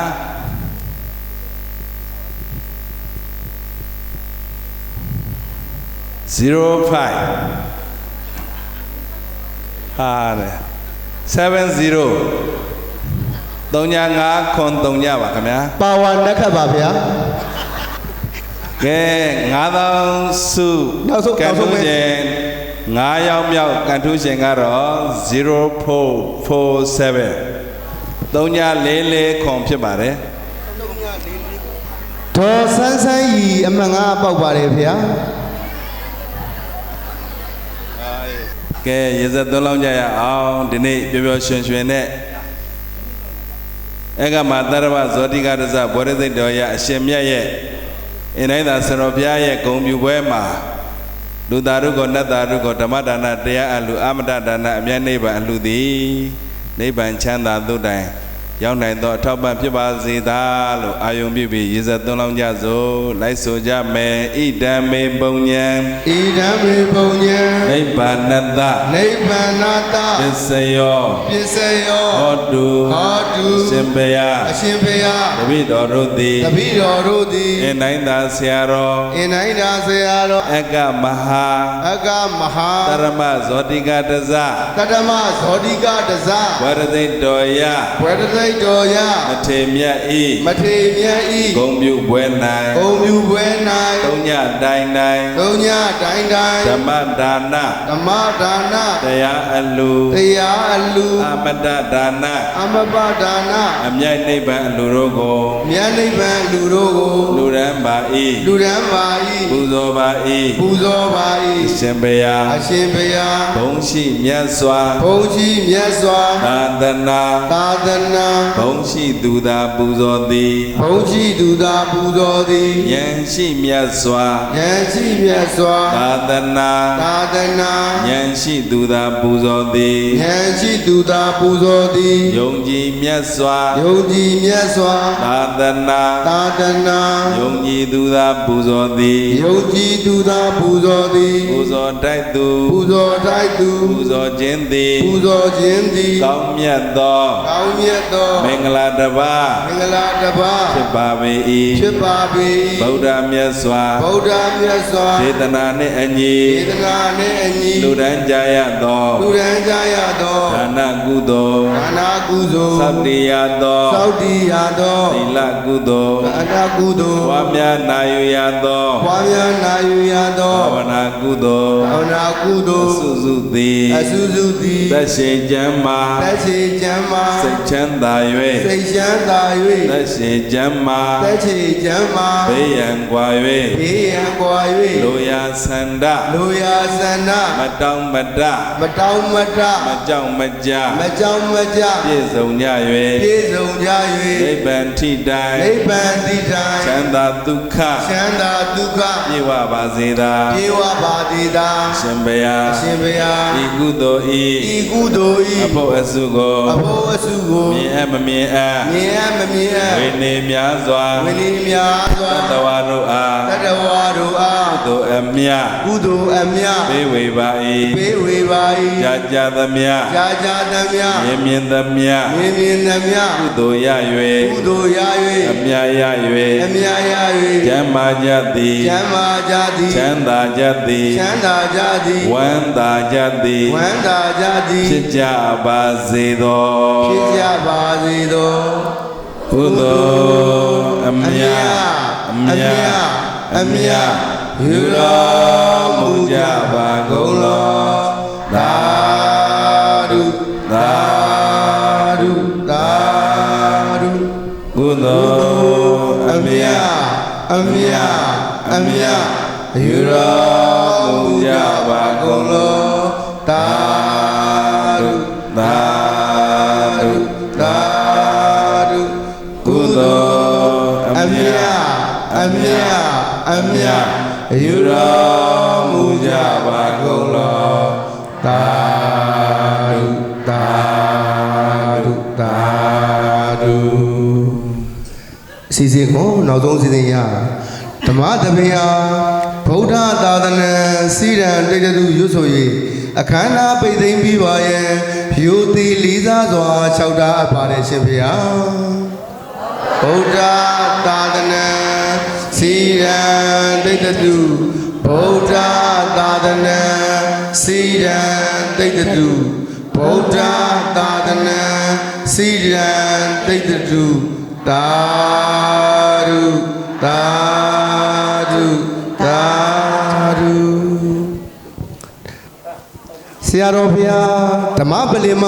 05ဟာလေ70 3ညာ5ခွန်3ညပါခင်ဗျာပါဝါနက်ခတ်ပါဗျာကဲ9000စုကန်ထူးရှင်9ရောက်မြောက်ကန်ထူးရှင်ကတော့0447 3ည44ခွန်ဖြစ်ပါတယ်ဒေါ်ဆန်းဆန်းရီအမှန်ငါပေါက်ပါတယ်ဗျာကဲရေစက်သွန်းလောင်းကြရအောင်ဒီနေ့ပျော်ပျော်ရွှင်ရွှင်နဲ့အေကမသရဝဇောတိကရဇဘောရသိတ်တော်ရအရှင်မြတ်ရဲ့အင်းတိုင်းသာဆရောဘုရားရဲ့ဂုဏ်ပြုပွဲမှာလူသားတို့ကိုနတ်သားတို့ကိုဓမ္မဒါနတရားအလှအမတဒါနအမြတ်နိဗ္ဗာန်အလှသည်နိဗ္ဗာန်ချမ်းသာသို့တိုင်ရောက်နိုင်သောအထောက်ပံ့ဖြစ်ပါစေသာလို့အာယုံပြုပြီးရေစက်သွန်းလောင်းကြစို့လိုက်ဆိုကြမယ်ဣဒံမေပုံညံနိဗ္ဗာန်နတပစ္စယောဟောတုရှင်ဘုရားတပိတော်တို့သည်အင်းတိုင်းသာဆရာတော်အကမဟာတရမဇောတိကတဇဝရသိတ်တော်ယမထေမြတ်ဤဂုံပြုပွဲ၌သုံးညတိုင်းဓမ္မဒါနတရားအလှအမတဒါနအမြတ်နိဗ္ဗာန်အလှတို့ကိုလူရန်ပါ၏ပူဇော်ပါ၏အရှင်ဘုရားဘုံရှိမြတ်စွာသာသနာဘုံရှိသူသာပူဇော်သည်ယံရှိမြတ်စွာသာသနာယံရှိသူသာပူဇော်သည်ယုံကြည်မြတ်စွာသာသနာယုံကြည်သူသာပူဇော်သည်ပူဇော်တိုက်သူပူဇော်ခြင်းသည်ကောင်းမြတ်သောမင်္ဂလာတပါးဖြစ်ပါပေ၏ဗုဒ္ဓမြတ်စွာဒေသနာနှင့်အညီလူတန်းကြရသောဒါနကုသိုလ်သောတည်ရသောသီလကုသိုလ်ဝါများနာယူရသောဘာဝနာကုသိုလ်အစုစုသည်သက်ရှိကျမ်းမာစိတ်ချမ်းသာ၍သက်ရှိကျမ်းမာဘေးရန်ကွာ၍လိုရာဆန္ဒမတောင်းမတမကြောက်မကြပြည့်စုံကြ၍နိဗ္ဗာန်ထိတို တိုင်း နိဗ္ဗာန်တိတိုင်း ချမ်းသာဒုက္ခ ချမ်းသာဒုက္ခ ပြေဝပါစေသာ ပြေဝပါသည်သာ ရှင်ဘုရား ရှင်ဘုရား ဤကုသိုလ်ဤ ဤကုသိုလ်ဤ အဖို့အစုကို အဖို့အစုကို မြင်အပ်မမြင်အပ် မြင်အပ်မမြင်အပ် ဝိနေများစွာ ဝိနည်းများစွာ တတဝါတို့အား တတဝါတို့အား ကုသိုလ်အမြတ် ကုသိုလ်အမြတ် ပေးဝေပါ၏ ပေးဝေပါ၏ ကြာကြာသမျှ ကြာကြာသမျှ မြင်မြင်သမျှ မြင်မြင်သမျှ ကုသိုလ်ရ ကုသိုလ်ရ ၍အမြတ်ရ အမြတ်ရ ၍ကျမ်းမာကြသည် ကျမ်းမာကြသည် ချမ်းသာကြသည် ချမ်းသာကြသည် ဝမ်းသာကြသည် ဝမ်းသာကြသည် ဖြစ်ကြပါစေသော ဖြစ်ကြပါစေသော ကုသိုလ်အမြတ်အမြတ်အမြတ်ယူတော်မူကြပါကုန်လောသာဓုသာဓုသာဓုကုသိုလ်အမြတ်အမြတ်အမြတ်ယူတော်မူကြပါကုန်လောသာဓုသာဓုသာဓုကုသိုလ်အမြတ်အမြတ်အမြတ်ယူတော်မူကြပါကုန်လောသာဓုသာဓုသာဓုအစီအစဉ်ကိုနောက်ဆုံးအစီအစဉ်ရဓမ္မသဘင်ဟာဗုဒ္ဓသာသနာစီရန်တိတ်တုရွတ်ဆို၍အခမ်းအနားပိတ်သိမ်းပြီးပါရဲ့ယူသည်လေးစားစွာ၆တာအပ်ပါတယ်ရှင်ဖေဟာဗုဒ္ဓသာသနာစီရန်တိတ်တုဗုဒ္ဓသာသနာစီရန်တိတ်တုဗုဒ္ဓသာသနာစီရန်တိတ်တုသာဓုသာဓုသာဓုဆရာတော်ဘုရားဓမ္မပလင်မ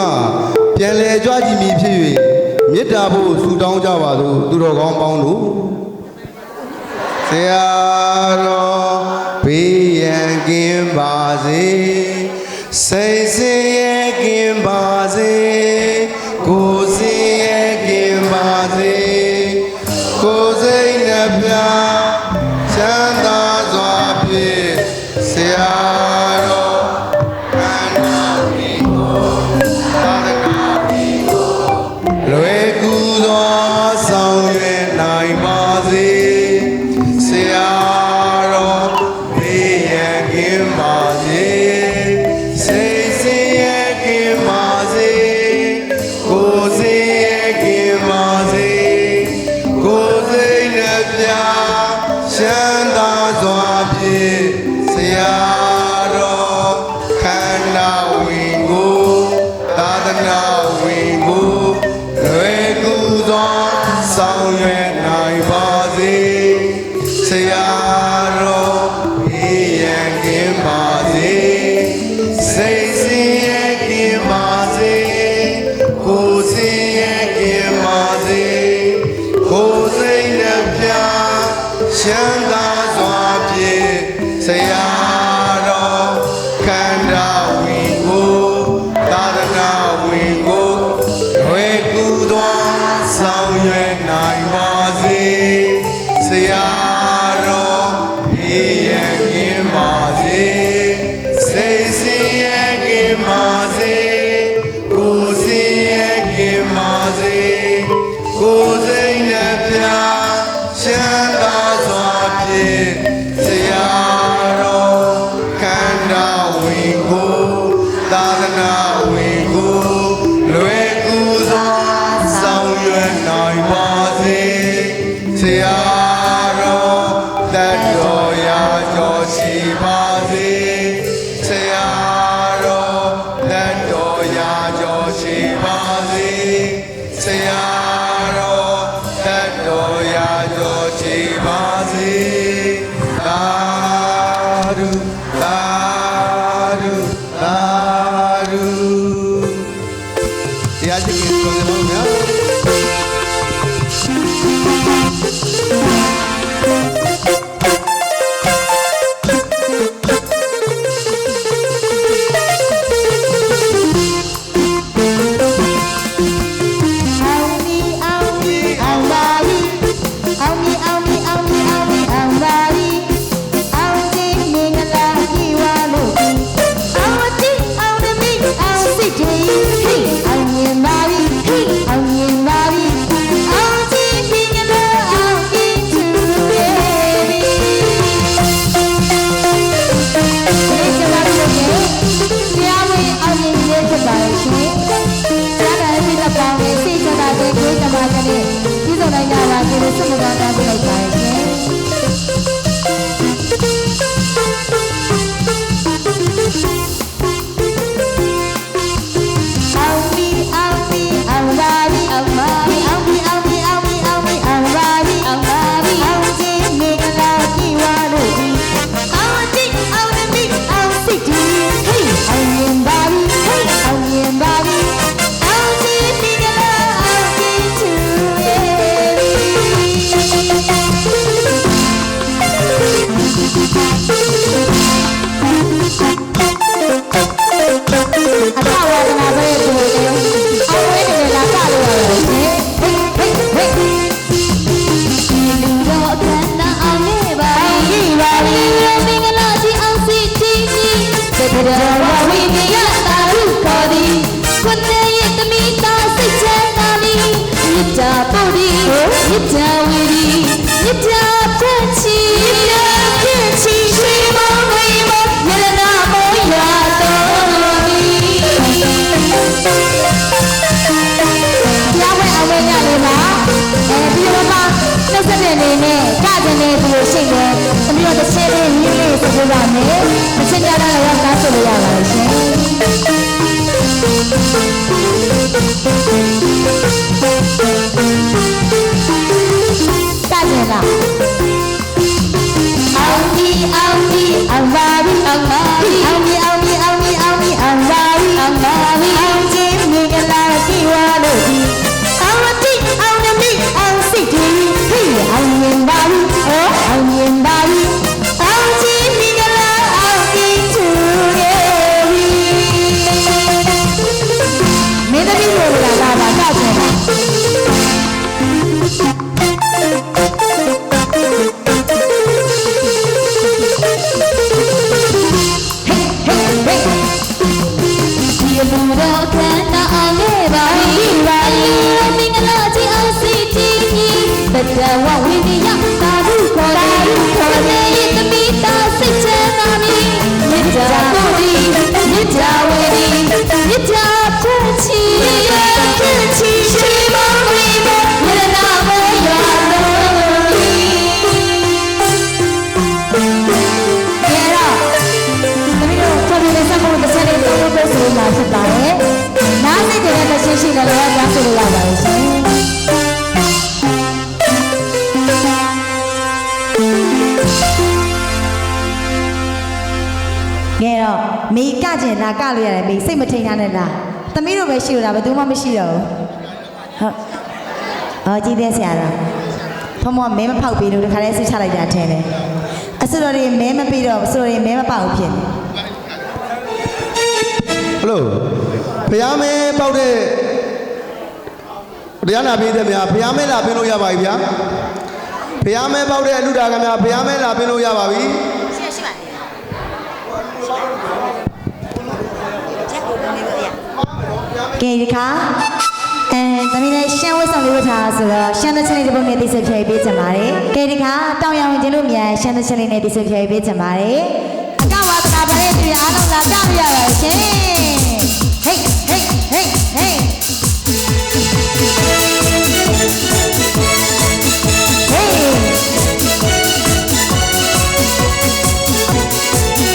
ပြန်လည်ကြွကြည်မည်ဖြစ်၍မေတ္တာဖို့ဆုတောင်းကြပါစို့သူတော်ကောင်းပေါင်းတို့ဆရာတော်ဘေးရန်ကင်းပါစေစိတ်ဆင်းရဲကင်းပါစေကိုယ်ဆင်းရဲကင်းပါစေကိုယ်စိတ်နှပြချမ်းသာစွာဖြင့်ဆရာတော်ခန္ဓာမိကိုသာသနာမိကိုလွယ်ကူသောဆောင်ရွက်နိုင်ပါစေဆရာတော်ဘေးရန်ကင်းပါစေစိတ်ဆင်းရဲကင်းပါစေကိုယ်ဆင်းရဲကင်းပါစေကိုယ်စိတ်နှပြချမ်းသာစွာဖြင့်ဆရာတော်ခန္ဓာဝင်ကိုသာသနာဝင်ကိုလွယ်ကူသောဆောင်ရွက်နိုင်ပါစေဆရာတော်ဘေးရန်ကင်းပါစေစိတ်ဆင်းရဲကင်းပါစေကိုယ်ဆင်းရဲကင်းပါစေကိုယ်စိတ်နှပြချမ်းသာစွာဖြင့်ဆရာတော်ခန္ဓာဝင်ကိုသာသနာဝင်ကိုလွယ်ကူသောဆောင်ရွက်နိုင်ပါစေဆရာတော်ဘေးရန်ကင်းပါစေစိတ်ဆင်းရဲကင်းပါစေကိုယ်ဆင်းရဲကင်းပါစေကိုယ်စိတ်နှပြချမ်းသာစွာဖြင့်ဆရာတော်ခန္ဓာဝင်ကိုသာသနာဝင်ကိုလွယ်ကူစွာဆောင်ရွက်နိုင်ပါစေဆရာတော်တတ်တော်ရာကျော်ရှိပါစေဆရာတော်တတ်တော်ရာကျော်ရှိပါစေဆရာတော်တတ်တော်ရာကျော်ရှိပါစေသာဓုသာဓုသာဓုတရားရှိခိုးတော်တော်များ လို့ဆက်မကားတာပြလိုက်ပါရဲ့ရှင်မေကကျင်လာကလို့ရတယ်မေစိတ်မထိန်ထားနဲ့လားသမီးတို့ပဲရှိလို့လားဘယ်သူမှမရှိတော့ဘူးဟုတ်အော်ကြည်တဲ့ဆရာတော်ဖမောမဲမဖောက်ပြီးလို့တခါလဲဆွချလိုက်တာထင်တယ်အစတော်တွေမဲမပြီးတော့အစတော်တွေမဲမပေါက်ဖြစ်နေဟယ်လိုဖျားမဲပေါက်တဲ့တရားနာပေးတဲ့များဖျားမဲလာပင်းလို့ရပါပြီဗျာဖျားမဲပေါက်တဲ့အလူတာကများဖျားမဲလာပင်းလို့ရပါပြီရှိပါကဲဒီခါသမီးလည်းရှမ်းဝတ်ဆောင်လေးဝတ်ထားဆိုတော့ရှမ်းတစ်ချက်လေးတစ်ပုဒ်နဲ့တိကျဖြည့်ပေးချင်ပါတယ်ကဲဒီခါတောင်ရောင်ဝင်ခြင်းလို့မြန်ရှမ်းတစ်ချက်လေးနဲ့တိကျဖြည့်ပေးချင်ပါတယ်အကဝါသနာပါတဲ့တရားအားလုံးလာကြရပါရှင်ဟေးဟေးဟေးဟေး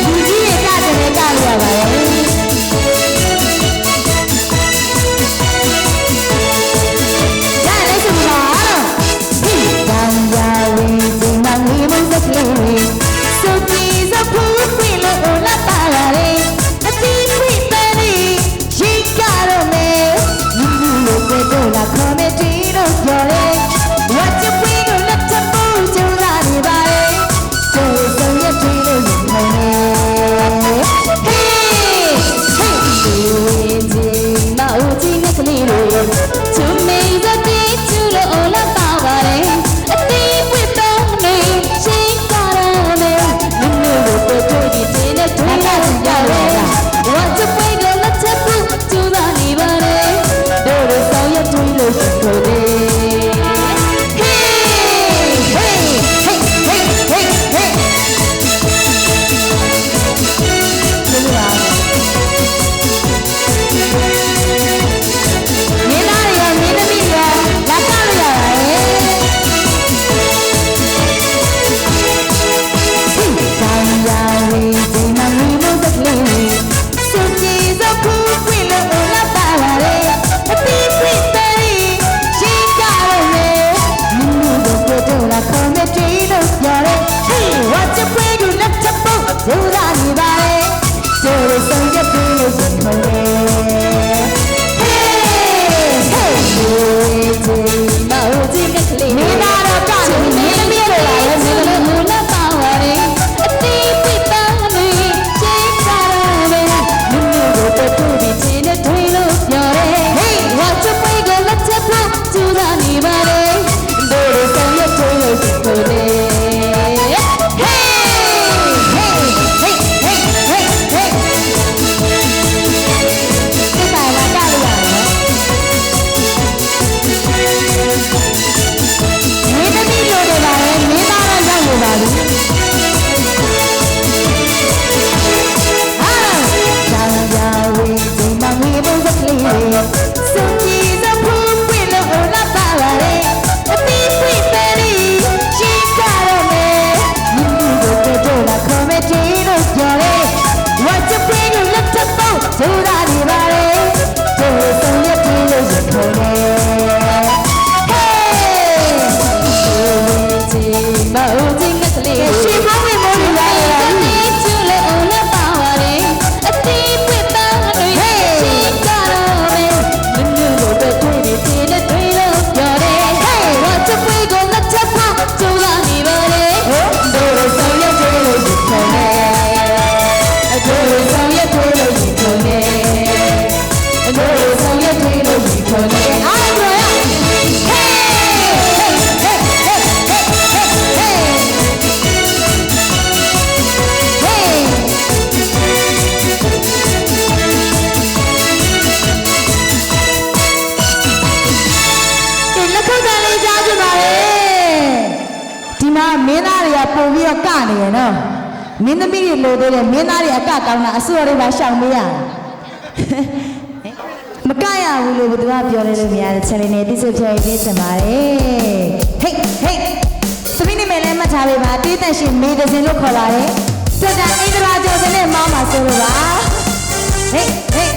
လူကြီးရဲ့ကြတယ်ကြရပါရဲ့So please, နေရနော်မင်းသမီးတွေလိုသေးတယ်မင်းသားတွေအကကောင်းတာအစိုးရတွေပါရှောင်ပေးရမကရဘူးလို့ဘယ်သူကပြောလဲလို့မရတဲ့ချက်လေးနဲ့တိကျဖြေပေးချင်ပါတယ်ဟေးဟေးသမီးနေမယ်လဲမှတ်ထားပေးပါတေးသက်ရှင်မေးတဲ့စင်လို့ခေါ်လာတယ်တွတ်တာအိန္ဒရာကျော်စနဲ့မောင်းပါဆိုလို့ပါဟေးဟေး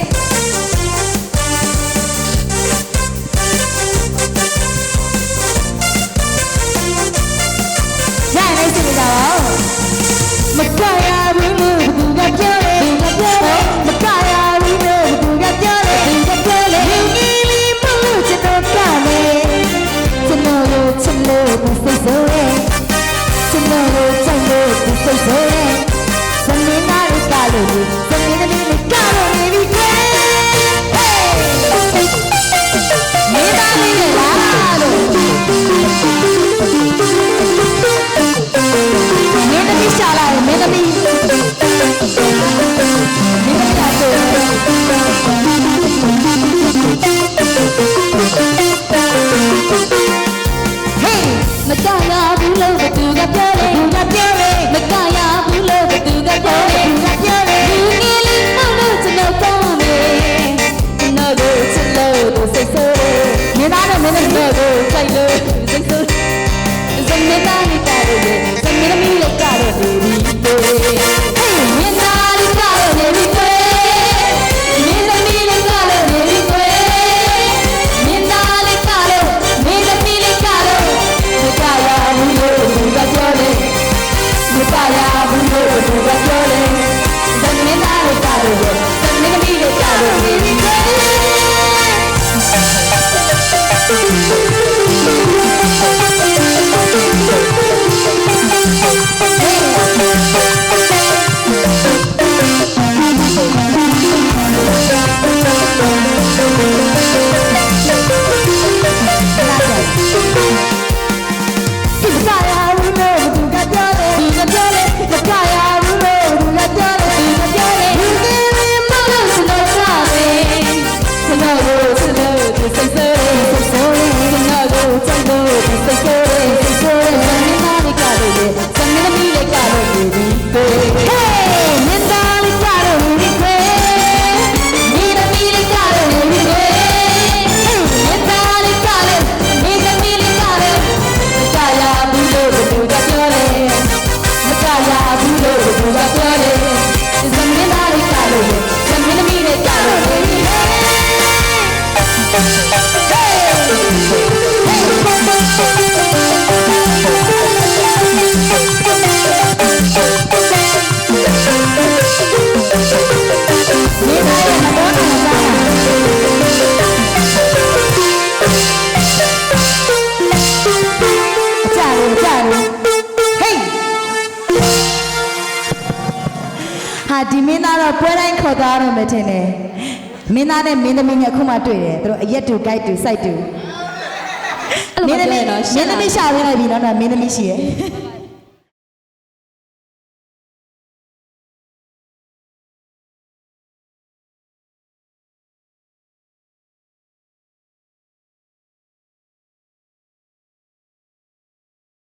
ရနိုင်စီကြပါဦးမကရဘူးလို့ဘသူကပြောတယ်မကရဘူးလို့ဘသူကပြောတယ်လူကြီးလေးမလို့ချစ်တော့ကလည်းကျွန်တော်တို့ချစ်လို့စိတ်ဆိုးရဲ့ကျွန်တော်တို့ကြိုက်လို့စိတ်ဆိုးရဲ့သမီးနာရီကလို့သမီးသမီးလေးကလို့နေပြီကွယ်မေးပါလိမ့်မယ်လားလို့မင်းသမီးရှာလာတယ်မင်းသမီးရှာဆိုဟေးမကရဘူးလို့ဘသူကပြောတယ်မကရဘူးလို့ဘသူကပြောတယ်လူကြီးလေးမလို့ကျွန်တော်ကောင်းတယ်ကျွန်တော်တို့ချစ်လို့စိတ်ဆိုးမင်းသားနဲ့မင်းသမီးတို့ကြိုက်လို့စိတ်ဆိုးဇမင်းသားလေးကားလို့ဇမင်းသမီးလေးကားလို့ဒီမင်းသားလေးကားလို့နေပြီကွယ်မင်းသမီးလေးကားလို့နေပြီကွယ်မင်းသားလေးကားလို့မင်းသမီးလေးကားလို့မကရဘူးလို့သူကပြောတယ်မကရဘူးလို့သူကပြောတယ်ဇမင်းသားလေးကားလို့ဇမင်းသမီးလေးကားလို့နေပြီကွယ်ဒီမင်းသားတော့ပွဲတိုင်းခေါ်သွားတော့မယ်ထင်တယ်မင်းသားနဲ့မင်းသမီးနဲ့အခုမှတွေ့တယ်သူတို့အရက်တူဂိုက်တူစိုက်တူမင်းသမီးရှာပေးလိုက်ပြီနော်မင်းသမီးရှိရဲ့